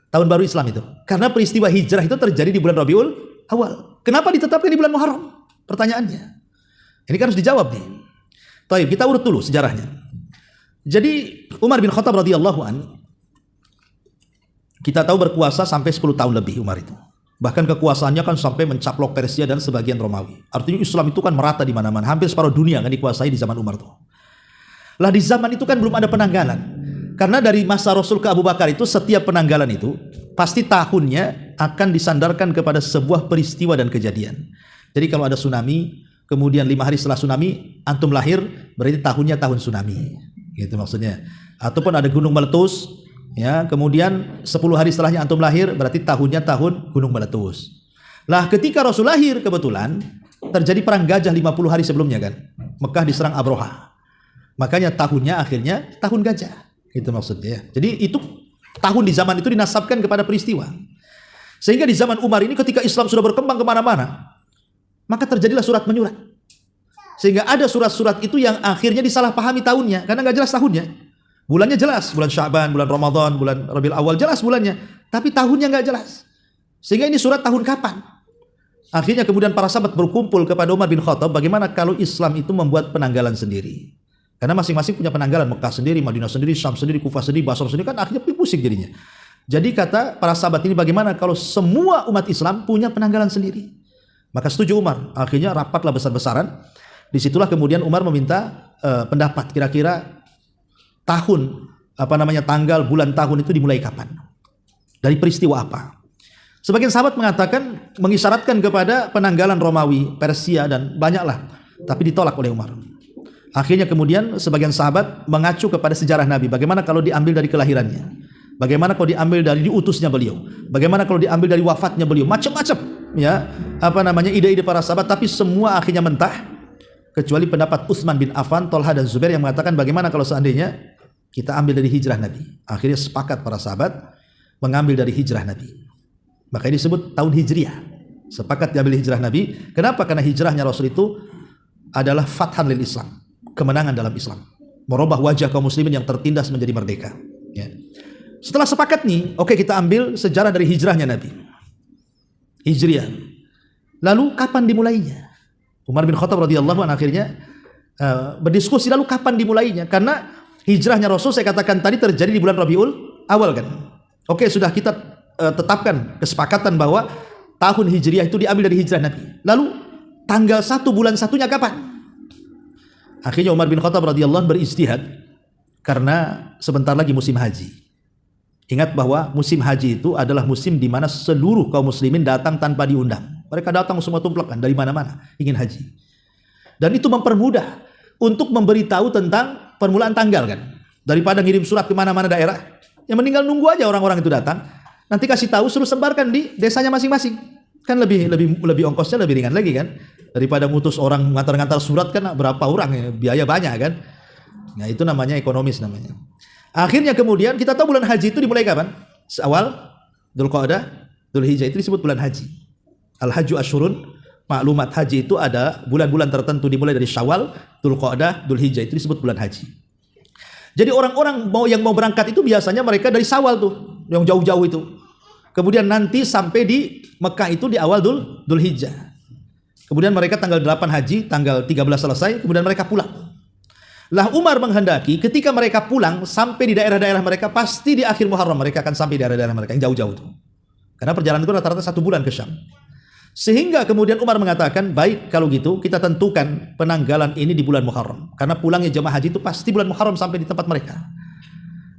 Tahun baru Islam itu. Karena peristiwa hijrah itu terjadi di bulan Rabiul Awal. Kenapa ditetapkan di bulan Muharram? Pertanyaannya. Ini kan harus dijawab nih. Baik, kita urut dulu sejarahnya. Jadi Umar bin Khattab radhiyallahu an, kita tahu berkuasa sampai 10 tahun lebih Umar itu. Bahkan kekuasaannya kan sampai mencaplok Persia dan sebagian Romawi. Artinya Islam itu kan merata di mana-mana. Hampir separuh dunia kan dikuasai di zaman Umar tuh. Lah di zaman itu kan belum ada penanggalan. Karena dari masa Rasul ke Abu Bakar itu setiap penanggalan itu pasti tahunnya akan disandarkan kepada sebuah peristiwa dan kejadian. Jadi kalau ada tsunami, kemudian 5 hari setelah tsunami antum lahir, berarti tahunnya tahun tsunami. Gitu maksudnya. Ataupun ada gunung meletus, ya, kemudian 10 hari setelahnya antum lahir, berarti tahunnya tahun gunung meletus. Lah ketika Rasul lahir kebetulan terjadi perang gajah 50 hari sebelumnya kan. Mekah diserang Abroha. Makanya tahunnya akhirnya tahun gajah. Itu maksudnya. Jadi itu tahun di zaman itu dinasabkan kepada peristiwa. Sehingga di zaman Umar ini ketika Islam sudah berkembang kemana-mana, maka terjadilah surat menyurat. Sehingga ada surat-surat itu yang akhirnya disalahpahami tahunnya karena nggak jelas tahunnya. Bulannya jelas, bulan Sya'ban, bulan Ramadan, bulan Rabiul Awal jelas bulannya, tapi tahunnya nggak jelas. Sehingga ini surat tahun kapan? Akhirnya kemudian para sahabat berkumpul kepada Umar bin Khattab, bagaimana kalau Islam itu membuat penanggalan sendiri? Karena masing-masing punya penanggalan, Mekah sendiri, Madinah sendiri, Syam sendiri, Kufah sendiri, Basra sendiri, kan akhirnya pusing jadinya. Jadi kata para sahabat ini, bagaimana kalau semua umat Islam punya penanggalan sendiri? Maka setuju Umar. Akhirnya rapatlah besar-besaran. Disitulah kemudian Umar meminta pendapat kira-kira tahun, tanggal, bulan, tahun itu dimulai kapan? Dari peristiwa apa? Sebagian sahabat mengatakan, mengisyaratkan kepada penanggalan Romawi, Persia, dan banyaklah. Tapi ditolak oleh Umar. Akhirnya kemudian sebagian sahabat mengacu kepada sejarah Nabi. Bagaimana kalau diambil dari kelahirannya? Bagaimana kalau diambil dari diutusnya beliau? Bagaimana kalau diambil dari wafatnya beliau? Macam-macam, ya, ide-ide para sahabat. Tapi semua akhirnya mentah. Kecuali pendapat Utsman bin Affan, Thalha dan Zubair yang mengatakan bagaimana kalau seandainya kita ambil dari hijrah Nabi. Akhirnya sepakat para sahabat mengambil dari hijrah Nabi. Maka ini disebut tahun Hijriah. Sepakat diambil hijrah Nabi. Kenapa? Karena hijrahnya Rasul itu adalah fathan lil Islam, kemenangan dalam Islam. merubah wajah kaum muslimin yang tertindas menjadi merdeka. Ya. Setelah sepakat nih, oke, kita ambil sejarah dari hijrahnya Nabi. Hijriah. Lalu kapan dimulainya? Umar bin Khattab radhiyallahu anhu akhirnya berdiskusi, lalu kapan dimulainya? Karena hijrahnya Rasul, saya katakan tadi, terjadi di bulan Rabiul Awal kan. Oke, sudah kita tetapkan kesepakatan bahwa tahun Hijriah itu diambil dari hijrah Nabi. Lalu tanggal 1 bulan 1-nya kapan? Akhirnya Umar bin Khattab radhiyallahu anhu berijtihad karena sebentar lagi musim haji. Ingat bahwa musim haji itu adalah musim di mana seluruh kaum muslimin datang tanpa diundang. Mereka datang semua tumplakan dari mana-mana ingin haji. Dan itu mempermudah untuk memberitahu tentang permulaan tanggal kan. Daripada ngirim surat ke mana-mana daerah, yang meninggal nunggu aja orang-orang itu datang. Nanti kasih tahu, suruh sebarkan di desanya masing-masing. Kan lebih ongkosnya lebih ringan lagi kan. Daripada ngutus orang ngantar-ngantar surat kan berapa orang ya, biaya banyak kan. Nah, itu namanya ekonomis namanya. Akhirnya kemudian kita tahu bulan haji itu dimulai kapan? Awal Dzulqa'dah, Dzulhijjah itu disebut bulan haji. Al-Hajju Asyurun, maklumat haji itu ada bulan-bulan tertentu dimulai dari Syawal, Dzulqa'dah, Dzulhijjah itu disebut bulan haji. Jadi orang-orang yang mau berangkat itu biasanya mereka dari Syawal tuh, yang jauh-jauh itu. Kemudian nanti sampai di Mekah itu di awal Dzulhijjah. Kemudian mereka tanggal 8 haji, tanggal 13 selesai, kemudian mereka pulang. Lah Umar menghendaki ketika mereka pulang sampai di daerah-daerah mereka, pasti di akhir Muharram mereka akan sampai di daerah-daerah mereka yang jauh-jauh itu. Karena perjalanan itu rata-rata 1 bulan ke Syam. Sehingga kemudian Umar mengatakan, baik kalau gitu kita tentukan penanggalan ini di bulan Muharram. Karena pulangnya jemaah haji itu pasti bulan Muharram sampai di tempat mereka.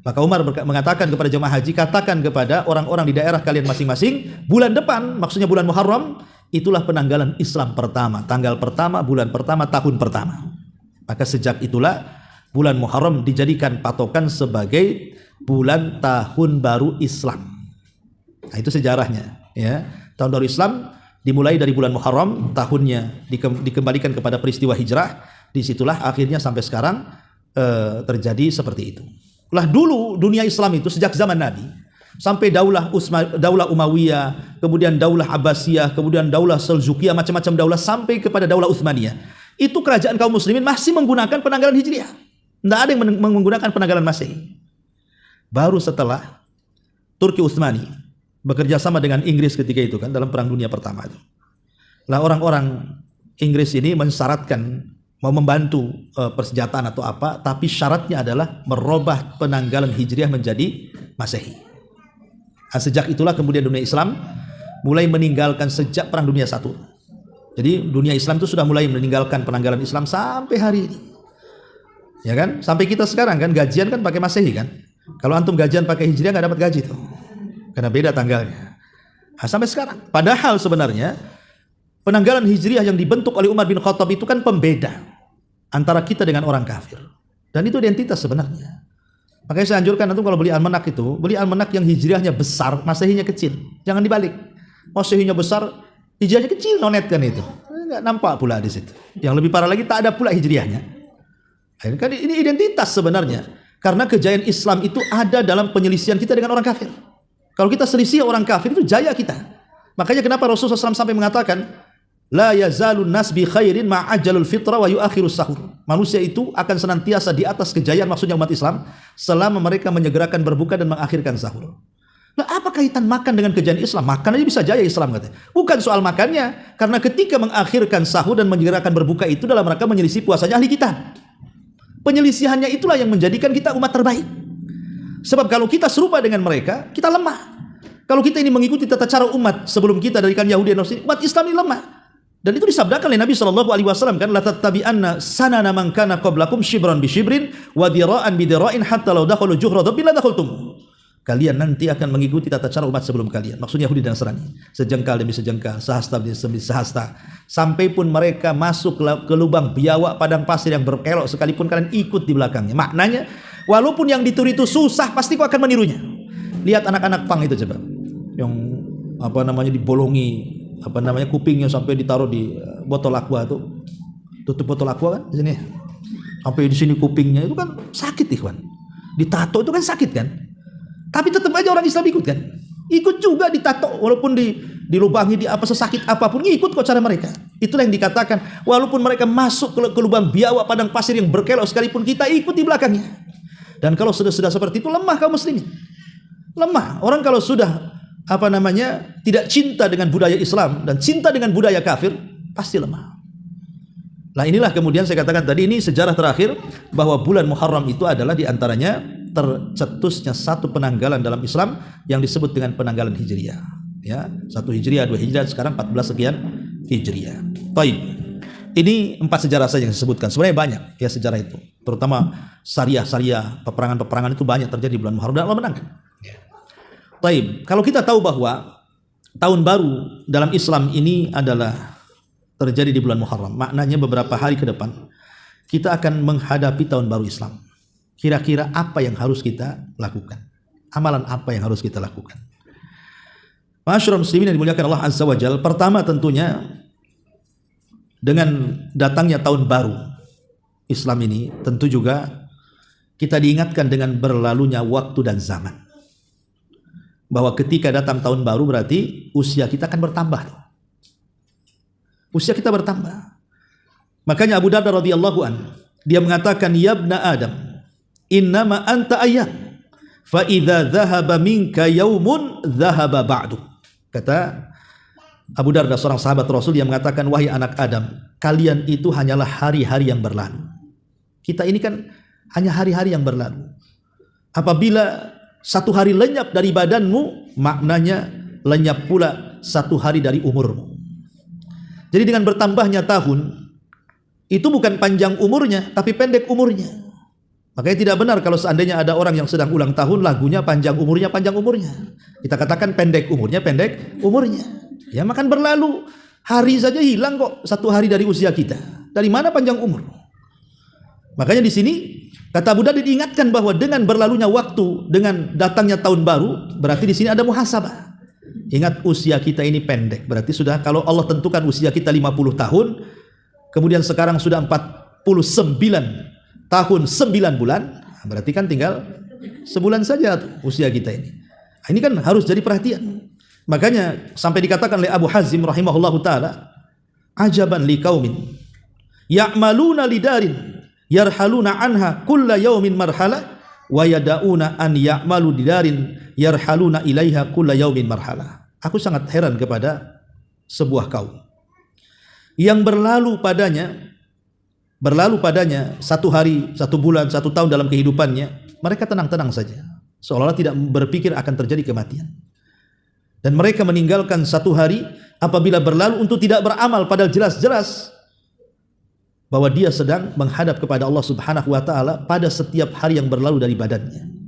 Maka Umar mengatakan kepada jemaah haji, katakan kepada orang-orang di daerah kalian masing-masing, bulan depan, maksudnya bulan Muharram, itulah penanggalan Islam pertama. Tanggal pertama, bulan pertama, tahun pertama. Maka sejak itulah bulan Muharram dijadikan patokan sebagai bulan tahun baru Islam. Nah, itu sejarahnya. Ya. Tahun baru Islam dimulai dari bulan Muharram, tahunnya dikembalikan kepada peristiwa hijrah. Disitulah akhirnya sampai sekarang terjadi seperti itu. Lah dulu dunia Islam itu sejak zaman Nabi sampai daulah Umayyah, kemudian daulah Abbasiyah, kemudian daulah Seljukiyah, macam-macam daulah sampai kepada daulah Utsmaniyah. Itu kerajaan kaum muslimin masih menggunakan penanggalan Hijriah. Tidak ada yang menggunakan penanggalan Masehi. Baru setelah Turki Utsmani bekerja sama dengan Inggris ketika itu kan dalam Perang Dunia Pertama itu. Lah orang-orang Inggris ini mensyaratkan mau membantu persenjataan atau apa, tapi syaratnya adalah merubah penanggalan Hijriah menjadi Masehi. Nah, sejak itulah kemudian dunia Islam mulai meninggalkan sejak Perang Dunia I. Jadi dunia Islam itu sudah mulai meninggalkan penanggalan Islam sampai hari ini. Ya kan? Sampai kita sekarang kan gajian kan pakai Masehi kan. Kalau antum gajian pakai Hijriah nggak dapat gaji tuh. Karena beda tanggalnya. Nah, sampai sekarang. Padahal sebenarnya penanggalan Hijriah yang dibentuk oleh Umar bin Khattab itu kan pembeda antara kita dengan orang kafir. Dan itu identitas sebenarnya. Makanya saya anjurkan antum kalau beli almanak itu, beli almanak yang Hijriahnya besar, Masehinya kecil. Jangan dibalik. Masehinya besar, Hijriahnya kecil, nonet kan itu. Enggak nampak pula di situ. Yang lebih parah lagi tak ada pula Hijriahnya. Kan ini identitas sebenarnya. Karena kejayaan Islam itu ada dalam penyelisihan kita dengan orang kafir. Kalau kita selisih orang kafir itu jaya kita. Makanya kenapa Rasulullah SAW sampai mengatakan, la yazalun nas bi khairin ma'ajalul fitra wa yuakhirus sahur. Manusia itu akan senantiasa di atas kejayaan, maksudnya umat Islam, selama mereka menyegerakan berbuka dan mengakhirkan sahur. Nah, apa kaitan makan dengan kejayaan Islam? Makan aja bisa jaya Islam katanya. Bukan soal makannya, karena ketika mengakhirkan sahur dan menyegerakan berbuka itu dalam rangka menyelisih puasanya ahli kitab. Penyelisihannya itulah yang menjadikan kita umat terbaik. Sebab kalau kita serupa dengan mereka, kita lemah. Kalau kita ini mengikuti tata cara umat sebelum kita dari kalangan Yahudi dan Nasrani, umat Islam ini lemah. Dan itu disabdakan oleh Nabi SAW kan, la tattabi'anna sanana man kana qablakum shibran bi shibrin wa dira'an bi dira'in hatta law dakhalu juhra dabbin la dakhaltum. Kalian nanti akan mengikuti tata cara umat sebelum kalian, maksudnya Yahudi dan Nasrani, sejengkal demi sejengkal, sehasta demi sehasta, sampai pun mereka masuk ke lubang biawak padang pasir yang berkelok sekalipun kalian ikut di belakangnya. Maknanya walaupun yang ditiru itu susah, pasti kau akan menirunya. Lihat anak-anak pang itu coba, yang apa namanya dibolongi apa namanya kupingnya sampai ditaruh di botol aqua tuh, tutup botol aqua kan di sini, sampai di sini kupingnya itu kan sakit ikhwan, ditato itu kan sakit kan. Tapi tetap aja orang Islam ikut kan, ikut juga ditato walaupun dilubangi di apa sesakit apapun, ikut kok cara mereka. Itulah yang dikatakan, walaupun mereka masuk ke lubang biawak padang pasir yang berkelok sekalipun, kita ikut di belakangnya. Dan kalau sudah seperti itu, lemah kaum muslimin. Lemah. Orang kalau sudah tidak cinta dengan budaya Islam dan cinta dengan budaya kafir, pasti lemah. Nah, inilah kemudian saya katakan tadi, ini sejarah terakhir bahwa bulan Muharram itu adalah diantaranya tercetusnya satu penanggalan dalam Islam yang disebut dengan penanggalan Hijriah. Ya, 1 Hijriah, 2 Hijriah, sekarang 14 sekian Hijriah. Baik. Ini 4 sejarah saja yang disebutkan. Sebenarnya banyak ya sejarah itu. Terutama syariah, peperangan-peperangan itu banyak terjadi di bulan Muharram dan Allah menangkan. Baik. Kalau kita tahu bahwa tahun baru dalam Islam ini adalah terjadi di bulan Muharram, maknanya beberapa hari ke depan kita akan menghadapi tahun baru Islam. Kira-kira apa yang harus kita lakukan? Amalan apa yang harus kita lakukan? Ma'asyiral muslimin yang dimuliakan Allah Azza wa Jalla, pertama tentunya dengan datangnya tahun baru Islam ini, tentu juga kita diingatkan dengan berlalunya waktu dan zaman. Bahwa ketika datang tahun baru berarti usia kita akan bertambah. Usia kita bertambah. Makanya Abu Darda radhiyallahu an, dia mengatakan, ya ibna Adam, innama anta ayyam, fa idza dhahaba minka yaumun dhahaba ba'du. Kata Abu Darda, seorang sahabat Rasul, yang mengatakan, wahai anak Adam, kalian itu hanyalah hari-hari yang berlalu. Kita ini kan hanya hari-hari yang berlalu. Apabila satu hari lenyap dari badanmu, maknanya lenyap pula satu hari dari umurmu. Jadi dengan bertambahnya tahun, itu bukan panjang umurnya, tapi pendek umurnya. Makanya tidak benar kalau seandainya ada orang yang sedang ulang tahun, lagunya panjang umurnya, panjang umurnya. Kita katakan pendek umurnya, pendek umurnya. Ya, makan berlalu, hari saja hilang kok satu hari dari usia kita. Dari mana panjang umur? Makanya di sini kata Abu Darda diingatkan bahwa dengan berlalunya waktu, dengan datangnya tahun baru, berarti di sini ada muhasabah. Ingat, usia kita ini pendek. Berarti sudah, kalau Allah tentukan usia kita 50 tahun, kemudian sekarang sudah 49 tahun 9 bulan, berarti kan tinggal sebulan saja usia kita ini. Ini kan harus jadi perhatian. Makanya sampai dikatakan oleh Abu Hazim rahimahullahu taala, ajaban liqaumin ya'maluna lidarin yarhaluna anha kulla yaumin marhala wa yada'una an ya'malu lidarin yarhaluna ilaiha kulla yaumin marhala. Aku sangat heran kepada sebuah kaum yang berlalu padanya satu hari, satu bulan, satu tahun dalam kehidupannya, mereka tenang-tenang saja, seolah-olah tidak berpikir akan terjadi kematian. Dan mereka meninggalkan satu hari apabila berlalu untuk tidak beramal, padahal jelas-jelas bahwa dia sedang menghadap kepada Allah Subhanahu wa taala pada setiap hari yang berlalu dari badannya.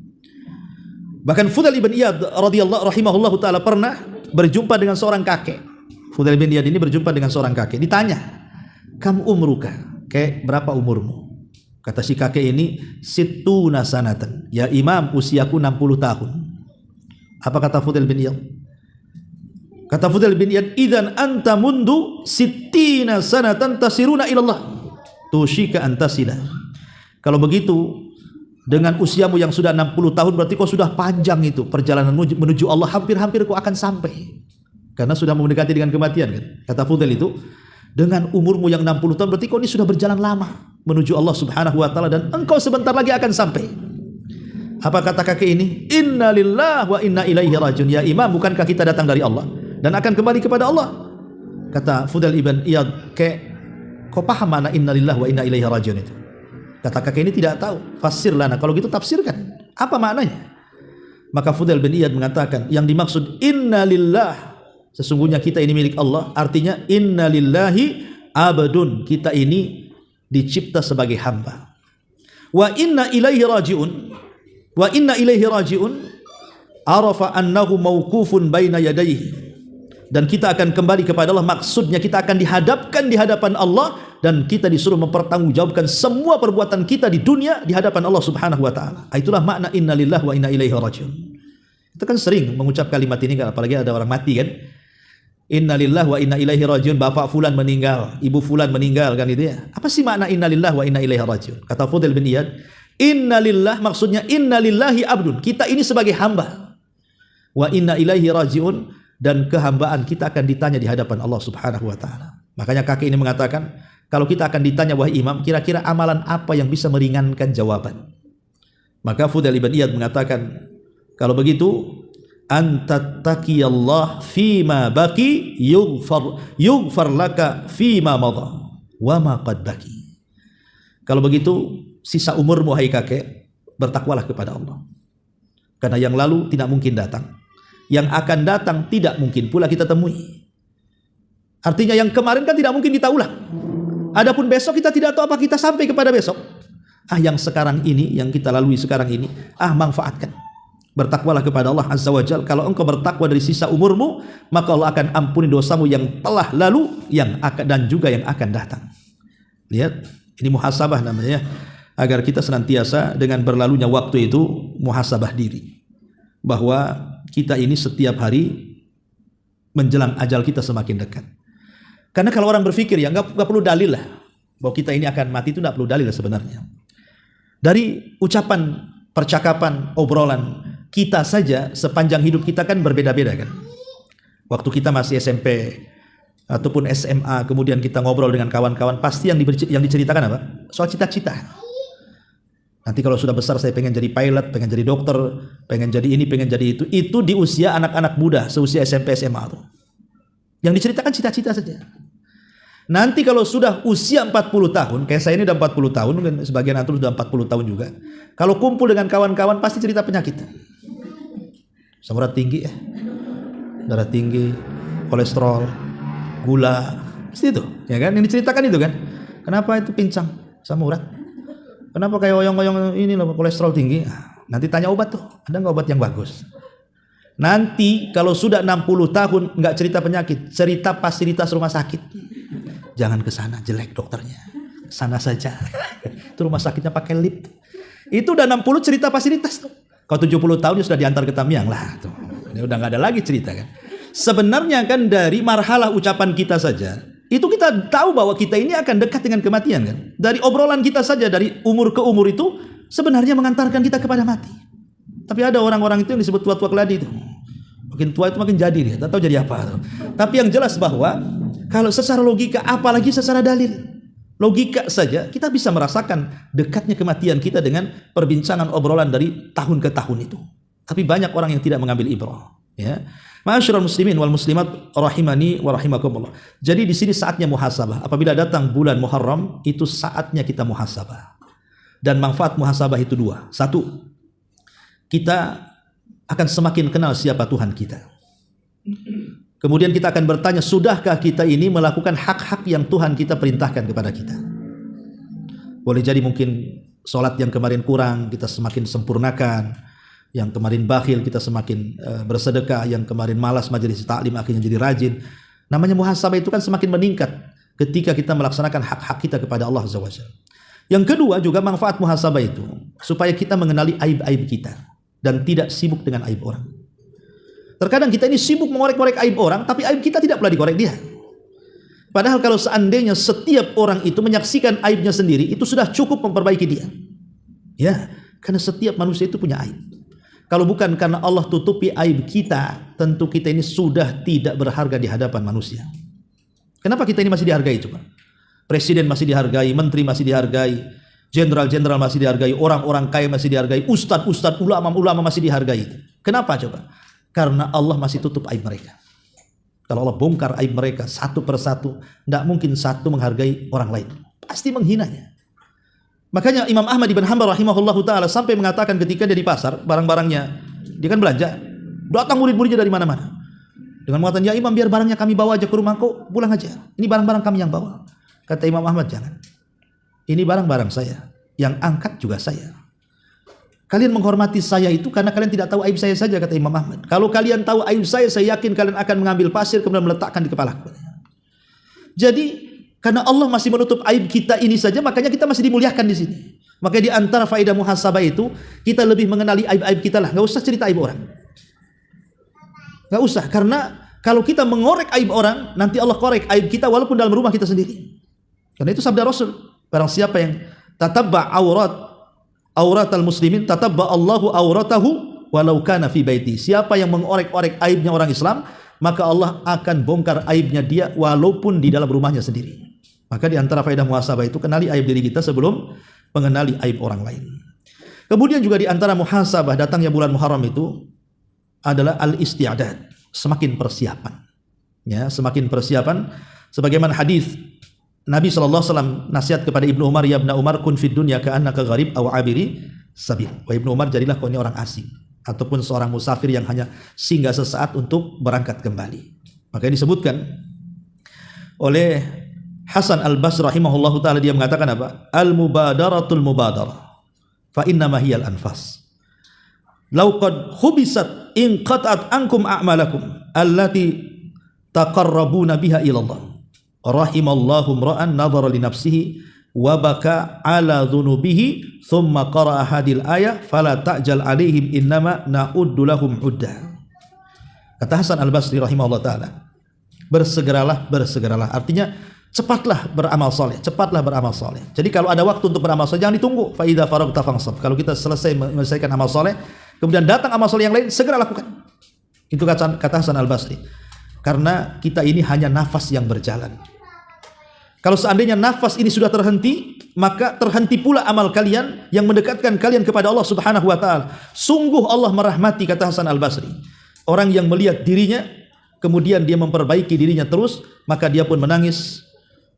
Bahkan Fudail ibn Iyad radhiyallahu rahimahullahu taala pernah berjumpa dengan seorang kakek. Fudail ibn Iyad ini berjumpa dengan seorang kakek. Ditanya, "Kam umruka?" Kek, berapa umurmu? Kata si kakek ini, "Sittuna sanatan." Ya Imam, usiaku 60 tahun. Apa kata Fudail bin Iyad? Kata Fudail bin Iyad, "Idzan anta mundu sittina sanatan tasiruna ilallah. Tushika antasila." Kalau begitu, dengan usiamu yang sudah 60 tahun, berarti kau sudah panjang itu perjalananmu menuju Allah, hampir-hampir kau akan sampai. Karena sudah mendekati dengan kematian kan. Kata Fudail itu, dengan umurmu yang 60 tahun, berarti kau ini sudah berjalan lama menuju Allah Subhanahu wa taala, dan engkau sebentar lagi akan sampai. Apa kata kakek ini? Inna lillahi wa inna ilaihi rajiun. Ya Imam, bukankah kita datang dari Allah dan akan kembali kepada Allah? Kata Fudail ibn Iyad, kau paham mana inna lillahi wa inna ilaihi rajiun itu? Kata kakek ini tidak tahu. Fasir lana, kalau gitu tafsirkan. Apa maknanya? Maka Fudail bin Iyad mengatakan, yang dimaksud inna lillah, sesungguhnya kita ini milik Allah, artinya inna lillahi abdun, kita ini dicipta sebagai hamba. Wa inna ilaihi rajiun, wa inna ilaihi rajiun, arafa annahu mauqufun baina yadayhi. Dan kita akan kembali kepada Allah, maksudnya kita akan dihadapkan di hadapan Allah, dan kita disuruh mempertanggungjawabkan semua perbuatan kita di dunia di hadapan Allah Subhanahu wa taala. Itulah makna inna lillahi wa inna ilaihi rajiun. Kita kan sering mengucap kalimat ini, apalagi ada orang mati kan. Inna lillahi wa inna ilaihi rajiun, bapak fulan meninggal, ibu fulan meninggal kan itu ya. Apa sih makna inna lillahi wa inna ilaihi rajiun? Kata Fudail bin Iyad, inna lillah maksudnya inna lillahi abdun, kita ini sebagai hamba. Wa inna ilaihi rajiun, dan kehambaan kita akan ditanya di hadapan Allah Subhanahu wa taala. Makanya kakek ini mengatakan, kalau kita akan ditanya wahai imam, kira-kira amalan apa yang bisa meringankan jawaban? Maka Fudail ibn Iyad mengatakan, kalau begitu, antattaqiyallah fima baki yughfar laka fima madha wa ma qad baki. Kalau begitu, sisa umurmu wahai kakek, bertakwalah kepada Allah. Karena yang lalu tidak mungkin datang, yang akan datang tidak mungkin pula kita temui. Artinya yang kemarin kan tidak mungkin kita ulang. Adapun besok kita tidak tahu apa kita sampai kepada besok. Yang sekarang ini, yang kita lalui sekarang ini, manfaatkan. Bertakwalah kepada Allah Azza wa Jalla. Kalau engkau bertakwa dari sisa umurmu, maka Allah akan ampuni dosamu yang telah lalu, yang akan, dan juga yang akan datang. Lihat, ini muhasabah namanya, agar kita senantiasa dengan berlalunya waktu itu muhasabah diri, bahwa kita ini setiap hari menjelang ajal kita semakin dekat. Karena kalau orang berpikir ya nggak perlu dalil lah bahwa kita ini akan mati, itu nggak perlu dalil sebenarnya. Dari ucapan, percakapan, obrolan kita saja sepanjang hidup kita kan berbeda-beda kan. Waktu kita masih SMP ataupun SMA, kemudian kita ngobrol dengan kawan-kawan, pasti yang diceritakan apa? Soal cita-cita. Nanti kalau sudah besar saya pengen jadi pilot, pengen jadi dokter, pengen jadi ini, pengen jadi itu. Itu di usia anak-anak muda, seusia SMP SMA tuh. Yang diceritakan cita-cita saja. Nanti kalau sudah usia 40 tahun, kayak saya ini udah 40 tahun, mungkin sebagian antum sudah 40 tahun juga. Kalau kumpul dengan kawan-kawan pasti cerita penyakit. Asam urat tinggi, darah tinggi, kolesterol, gula, pasti itu, ya kan? Yang diceritakan itu kan. Kenapa itu pincang, asam urat? Kenapa kayak oyong-oyong ini loh, kolesterol tinggi? Nanti tanya obat tuh, ada nggak obat yang bagus? Nanti kalau sudah 60 tahun nggak cerita penyakit, cerita fasilitas rumah sakit. Jangan ke sana, jelek dokternya. Sana saja. Itu rumah sakitnya pakai lift. Itu udah 60 cerita fasilitas tuh. Kalau 70 tahun dia sudah diantar ke Tamiang lah tuh. Ini udah nggak ada lagi cerita kan. Sebenarnya kan dari marhalah ucapan kita saja, itu kita tahu bahwa kita ini akan dekat dengan kematian kan. Dari obrolan kita saja, dari umur ke umur itu sebenarnya mengantarkan kita kepada mati. Tapi ada orang-orang itu yang disebut tua-tua keladi itu. Makin tua itu makin jadi dia, tak tahu jadi apa. Tapi yang jelas bahwa kalau secara logika, apalagi secara dalil, logika saja kita bisa merasakan dekatnya kematian kita dengan perbincangan obrolan dari tahun ke tahun itu. Tapi banyak orang yang tidak mengambil ibrah. Ya, ma'asyiral muslimin wal muslimat rahimani wa rahimakumullah. Jadi di sini saatnya muhasabah. Apabila datang bulan Muharram, itu saatnya kita muhasabah. Dan manfaat muhasabah itu dua. Satu, kita akan semakin kenal siapa Tuhan kita. Kemudian kita akan bertanya, sudahkah kita ini melakukan hak-hak yang Tuhan kita perintahkan kepada kita? Boleh jadi mungkin sholat yang kemarin kurang, kita semakin sempurnakan. Yang kemarin bakhil, kita semakin bersedekah. Yang kemarin malas majelis taklim, akhirnya jadi rajin. Namanya muhasabah itu kan semakin meningkat ketika kita melaksanakan hak-hak kita kepada Allah Azza wa Jalla. Yang kedua juga manfaat muhasabah itu, supaya kita mengenali aib-aib kita dan tidak sibuk dengan aib orang. Terkadang kita ini sibuk mengorek-korek aib orang, tapi aib kita tidak pula dikorek dia. Padahal kalau seandainya setiap orang itu menyaksikan aibnya sendiri, itu sudah cukup memperbaiki dia. Ya, karena setiap manusia itu punya aib. Kalau bukan karena Allah tutupi aib kita, tentu kita ini sudah tidak berharga di hadapan manusia. Kenapa kita ini masih dihargai coba? Presiden masih dihargai, menteri masih dihargai, jenderal-jenderal masih dihargai, orang-orang kaya masih dihargai, ustadz-ustadz, ulama-ulama masih dihargai. Kenapa coba? Karena Allah masih tutup aib mereka. Kalau Allah bongkar aib mereka satu persatu, tidak mungkin satu menghargai orang lain. Pasti menghinanya. Makanya Imam Ahmad ibn Hanbal rahimahullahu ta'ala sampai mengatakan ketika dia di pasar, barang-barangnya, dia kan belanja, datang murid-muridnya dari mana-mana. Dengan mengatakan, ya Imam, biar barangnya kami bawa aja ke rumah, kau pulang aja. Ini barang-barang kami yang bawa. Kata Imam Ahmad, jangan. Ini barang-barang saya, yang angkat juga saya. Kalian menghormati saya itu karena kalian tidak tahu aib saya saja, kata Imam Ahmad. Kalau kalian tahu aib saya yakin kalian akan mengambil pasir kemudian meletakkan di kepalaku. Jadi karena Allah masih menutup aib kita ini saja, makanya kita masih dimuliakan di sini. Makanya di antara faedah muhasabah itu, kita lebih mengenali aib-aib kita lah. Gak usah cerita aib orang. Gak usah, karena kalau kita mengorek aib orang, nanti Allah korek aib kita walaupun dalam rumah kita sendiri. Karena itu sabda Rasul, barang siapa yang tatabba auratal muslimin, tatabba Allahu auratahu walau kana fi baiti. Siapa yang mengorek-orek aibnya orang Islam, maka Allah akan bongkar aibnya dia walaupun di dalam rumahnya sendiri. Maka di antara faedah muhasabah itu kenali aib diri kita sebelum mengenali aib orang lain. Kemudian juga di antara muhasabah datangnya bulan Muharram itu adalah al-isti'dad, semakin persiapan. Ya, semakin persiapan sebagaimana hadis Nabi SAW nasihat kepada Ibnu Umar, ya Ibnu Umar kun fid dunya ka'annaka gharib aw abiri sabil. Wa Ibnu Umar, jadilah kau ini orang asing ataupun seorang musafir yang hanya singgah sesaat untuk berangkat kembali. Maka disebutkan oleh Hasan Al-Basri rahimahullahu taala, dia mengatakan apa? Al-mubadaratul mubadarah fa innama hiyal anfas. Law qad khubisat in qat'at ankum a'malakum allati taqarrabuna biha ila Allah. Rahimallahu imra'an nadhara li nafsihi wa baka ala dhunubihi thumma qara'a hadil ayah fala ta'jal alaihim innama na'uddu lahum udda. Kata Hasan Al-Basri rahimahullah taala, bersegeralah, artinya cepatlah beramal soleh, Jadi kalau ada waktu untuk beramal soleh jangan ditunggu. Fa idza faragta fansab. Kalau kita selesai menyelesaikan amal soleh, kemudian datang amal soleh yang lain, segera lakukan. Itu kata Hasan Al-Basri. Karena kita ini hanya nafas yang berjalan. Kalau seandainya nafas ini sudah terhenti, maka terhenti pula amal kalian yang mendekatkan kalian kepada Allah Subhanahu wa taala. Sungguh Allah merahmati, kata Hasan Al-Basri, orang yang melihat dirinya kemudian dia memperbaiki dirinya terus, maka dia pun menangis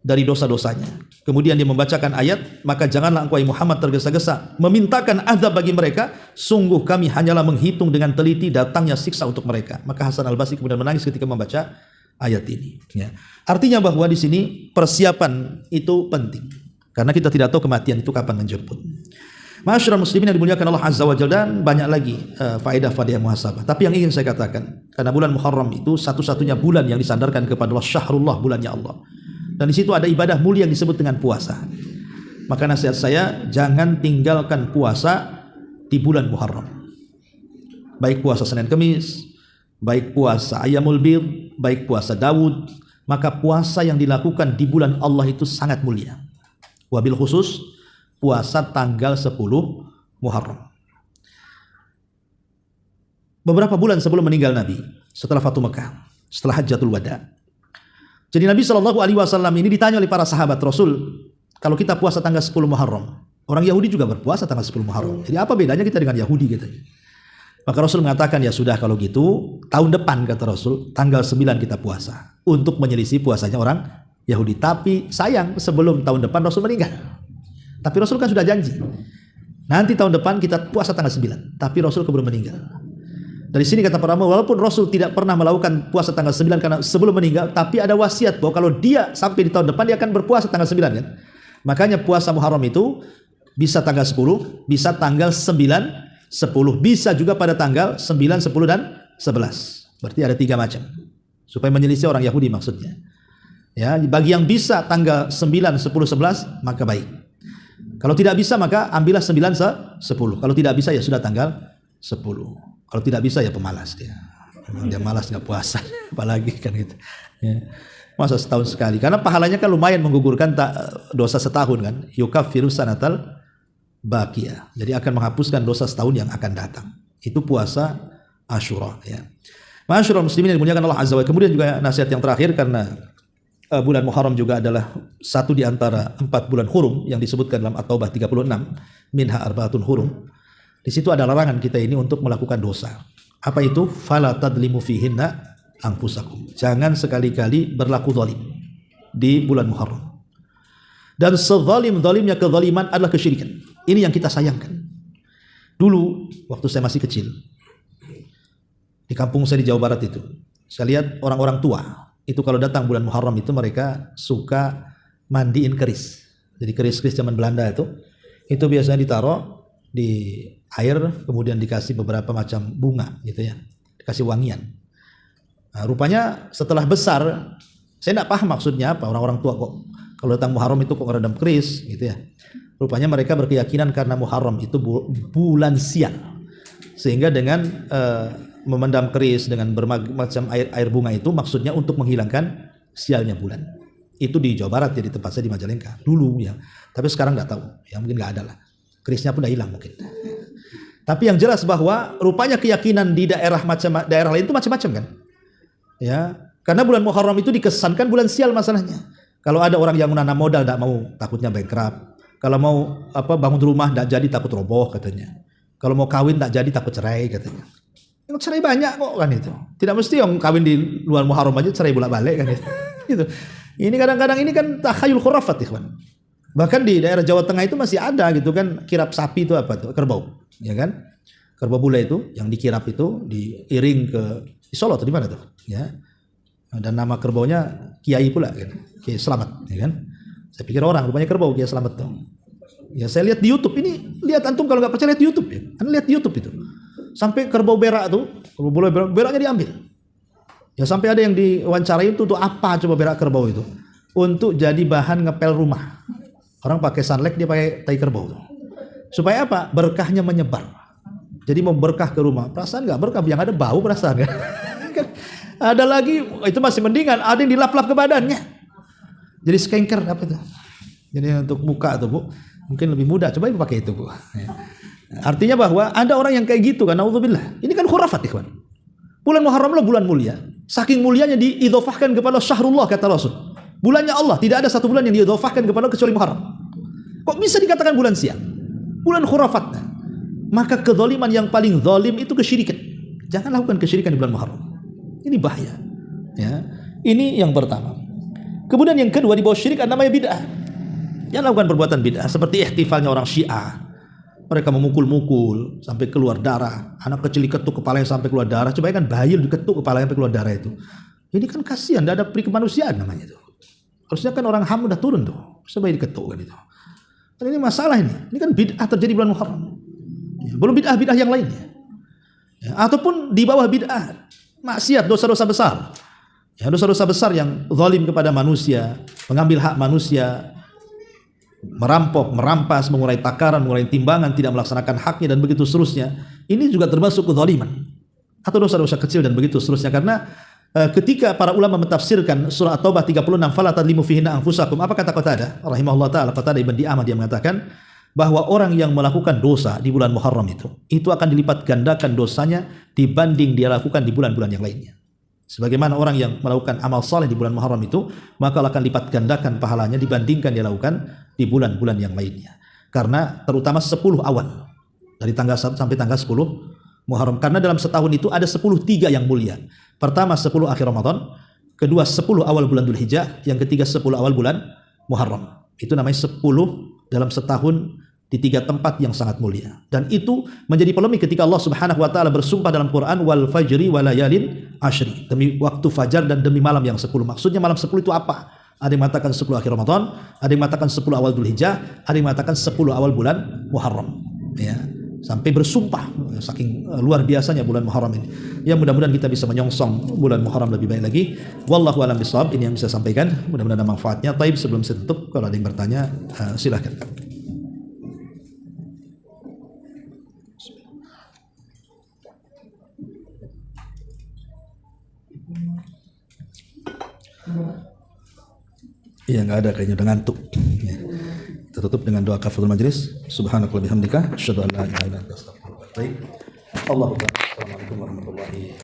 dari dosa-dosanya. Kemudian dia membacakan ayat, maka janganlah engkau Muhammad tergesa-gesa memintakan azab bagi mereka, sungguh kami hanyalah menghitung dengan teliti datangnya siksa untuk mereka. Maka Hasan Al-Basri kemudian menangis ketika membaca ayat ini. Ya. Artinya bahwa di sini persiapan itu penting, karena kita tidak tahu kematian itu kapan menjemput. Ma'asyiral muslimin yang dimuliakan Allah Azza wa Jalla, dan banyak lagi faedah-faedah muhasabah. Tapi yang ingin saya katakan, karena bulan Muharram itu satu-satunya bulan yang disandarkan kepada Allah, syahrullah, bulannya Allah. Dan di situ ada ibadah mulia yang disebut dengan puasa. Maka nasihat saya, jangan tinggalkan puasa di bulan Muharram. Baik puasa Senin Kemis, baik puasa Ayyamul Bid, baik puasa Daud, maka puasa yang dilakukan di bulan Allah itu sangat mulia. Wabil khusus puasa tanggal 10 Muharram. Beberapa bulan sebelum meninggal Nabi, setelah Fatu Mekah, setelah Hajjatul Wada. Jadi Nabi SAW ini ditanya oleh para sahabat Rasul, kalau kita puasa tanggal 10 Muharram, orang Yahudi juga berpuasa tanggal 10 Muharram. Jadi apa bedanya kita dengan Yahudi katanya? Maka Rasul mengatakan, ya sudah kalau gitu, tahun depan kata Rasul, tanggal 9 kita puasa. Untuk menyelisih puasanya orang Yahudi. Tapi sayang, sebelum tahun depan Rasul meninggal. Tapi Rasul kan sudah janji, nanti tahun depan kita puasa tanggal 9. Tapi Rasul keburu meninggal. Dari sini kata para ulama, walaupun Rasul tidak pernah melakukan puasa tanggal 9 karena sebelum meninggal, tapi ada wasiat bahwa kalau dia sampai di tahun depan dia akan berpuasa tanggal 9 kan. Makanya puasa Muharram itu bisa tanggal 10, bisa tanggal 9, 10, bisa juga pada tanggal 9, 10 dan 11. Berarti ada 3 macam. Supaya menyelisih orang Yahudi maksudnya. Ya, bagi yang bisa tanggal 9, 10, 11 maka baik. Kalau tidak bisa maka ambillah 9, 10. Kalau tidak bisa ya sudah tanggal 10. Kalau tidak bisa ya pemalas dia. Memang dia malas nggak puasa, apalagi kan gitu. Ya. Masa setahun sekali. Karena pahalanya kan lumayan menggugurkan dosa setahun kan. Yukaffiru sanatal baqiyah. Jadi akan menghapuskan dosa setahun yang akan datang. Itu puasa Asyura ya. Ma'asyiral muslimin yang dimuliakan Allah Azza wa Jalla. Kemudian juga nasihat yang terakhir, karena bulan Muharram juga adalah satu di antara 4 bulan hurum yang disebutkan dalam At-Taubah 36, minha arbaatun hurum. Di situ ada larangan kita ini untuk melakukan dosa. Apa itu? Fala tadlimu fihinna anfusakum. Jangan sekali-kali berlaku zalim di bulan Muharram. Dan sezalim-zalimnya kezaliman adalah kesyirikan. Ini yang kita sayangkan. Dulu waktu saya masih kecil, di kampung saya di Jawa Barat itu, saya lihat orang-orang tua itu kalau datang bulan Muharram itu mereka suka mandiin keris. Jadi keris-keris zaman Belanda itu biasanya ditaruh di air, kemudian dikasih beberapa macam bunga gitu ya, dikasih wangian. Nah, rupanya setelah besar saya tidak paham maksudnya apa, orang-orang tua kok kalau datang Muharram itu kok ngeredam keris gitu ya. Rupanya mereka berkeyakinan karena Muharram itu bulan sial, sehingga dengan memendam keris dengan bermacam air bunga itu maksudnya untuk menghilangkan sialnya bulan. Itu di Jawa Barat ya, di tempat saya di Majalengka dulu ya. Tapi sekarang nggak tahu ya, mungkin nggak ada lah. Kerisnya pun udah hilang mungkin. Tapi yang jelas bahwa rupanya keyakinan di daerah lain itu macam-macam kan. Ya, karena bulan Muharram itu dikesankan bulan sial masalahnya. Kalau ada orang yang menanam modal tidak mau, takutnya bankrupt. Kalau mau bangun rumah tidak jadi, takut roboh katanya. Kalau mau kawin tidak jadi, takut cerai katanya. Yang cerai banyak kok kan itu. Tidak mesti yang kawin di luar Muharram aja cerai bolak-balik kan itu. Gitu. Ini kadang-kadang ini kan takhayul khurafat ikhwan. Bahkan di daerah Jawa Tengah itu masih ada gitu kan, kirap sapi itu apa tuh? Kerbau, ya kan? Kerbau bule itu yang dikirap itu diiring ke di Solo atau di mana tuh, ya. Dan nama kerbaunya Kiai pula kan. Kiai Slamet, ya kan? Saya pikir orang rupanya kerbau Kiai Slamet tuh. Ya saya lihat di YouTube ini, lihat antum kalau nggak percaya lihat di YouTube ya. Anda lihat di YouTube itu. Sampai kerbau berak tuh, kerbau bule beraknya diambil. Ya sampai ada yang diwawancarai itu untuk apa coba berak kerbau itu? Untuk jadi bahan ngepel rumah. Orang pakai sunlight, dia pakai tai kerbau tuh. Supaya apa? Berkahnya menyebar. Jadi mau berkah ke rumah. Perasaan nggak berkah, yang ada bau perasaan kan? Ada lagi itu masih mendingan, ada yang dilap-lap ke badannya. Jadi skanker apa itu? Jadi untuk muka tuh Bu, mungkin lebih mudah. Coba ibu pakai itu Bu. Artinya bahwa ada orang yang kayak gitu kan, naudzubillah. Ini kan khurafat ikhwan. Bulan Muharram adalah bulan mulia. Saking mulianya diidhofahkan kepada syahrullah kata Rasul. Bulannya Allah, tidak ada satu bulan yang diidhofahkan kepada kecuali Muharram. Kok bisa dikatakan bulan sial? Bulan khurafat. Maka kezaliman yang paling zalim itu kesyirikan. Jangan lakukan kesyirikan di bulan Muharram. Ini bahaya. Ya. Ini yang pertama. Kemudian yang kedua, di bawah syirik ada namanya bid'ah. Jangan lakukan perbuatan bid'ah seperti ihtifalnya orang Syiah. Mereka memukul-mukul sampai keluar darah. Anak kecil diketuk kepalanya sampai keluar darah. Coba kan bayi diketuk kepalanya sampai keluar darah itu. Ini kan kasihan, tidak ada peri kemanusiaan namanya itu. Harusnya kan orang HAM udah turun tuh. Coba diketuk kan itu. Dan ini masalah ini. Ini kan bid'ah terjadi bulan Muharram. Ya, belum bid'ah yang lainnya. Ya, ataupun di bawah bid'ah, maksiat, dosa-dosa besar. Ya, dosa-dosa besar yang zalim kepada manusia, mengambil hak manusia, merampok, merampas, mengurai takaran, mengurai timbangan, tidak melaksanakan haknya dan begitu seterusnya. Ini juga termasuk kezaliman atau dosa-dosa kecil dan begitu seterusnya. Karena ketika para ulama mentafsirkan surah At-Taubah 36, fala tadlimu fihinna anfusakum, apa kata Qatadah rahimahullah taala? Qatadah ibn Di'amah dia mengatakan bahwa orang yang melakukan dosa di bulan Muharram itu akan dilipat gandakan dosanya dibanding dia lakukan di bulan-bulan yang lainnya. Sebagaimana orang yang melakukan amal saleh di bulan Muharram itu, maka akan lipat gandakan pahalanya dibandingkan dia lakukan di bulan-bulan yang lainnya. Karena terutama 10 awal dari tanggal 1 sampai tanggal 10 Muharram. Karena dalam setahun itu ada 10 yang mulia. Pertama 10 akhir Ramadan, kedua 10 awal bulan Dzulhijjah, yang ketiga 10 awal bulan Muharram. Itu namanya 10 dalam setahun di 3 tempat yang sangat mulia. Dan itu menjadi polemik ketika Allah Subhanahu wa taala bersumpah dalam Quran, wal fajri wa layalin ashri, demi waktu fajar dan demi malam yang 10. Maksudnya malam 10 itu apa? Ada yang mengatakan 10 akhir Ramadan, ada yang mengatakan 10 awal Dzulhijjah, ada yang mengatakan 10 awal bulan Muharram. Ya, sampai bersumpah, saking luar biasanya bulan Muharram ini. Ya, mudah-mudahan kita bisa menyongsong bulan Muharram lebih baik lagi. Wallahu a'lam bishawab. Ini yang bisa saya sampaikan. Mudah-mudahan ada manfaatnya. Taib, sebelum saya tutup, kalau ada yang bertanya, silakan. Iya, nggak ada, kayaknya udah ngantuk. Ya. Kita tutup dengan doa kafaratul majelis. Subhanakallahumma bihamdika, asyhadu an la ilaha illa anta, astaghfiruka wa atubu ilaik. Allahu akbar. Assalamualaikum warahmatullahi wabarakatuh.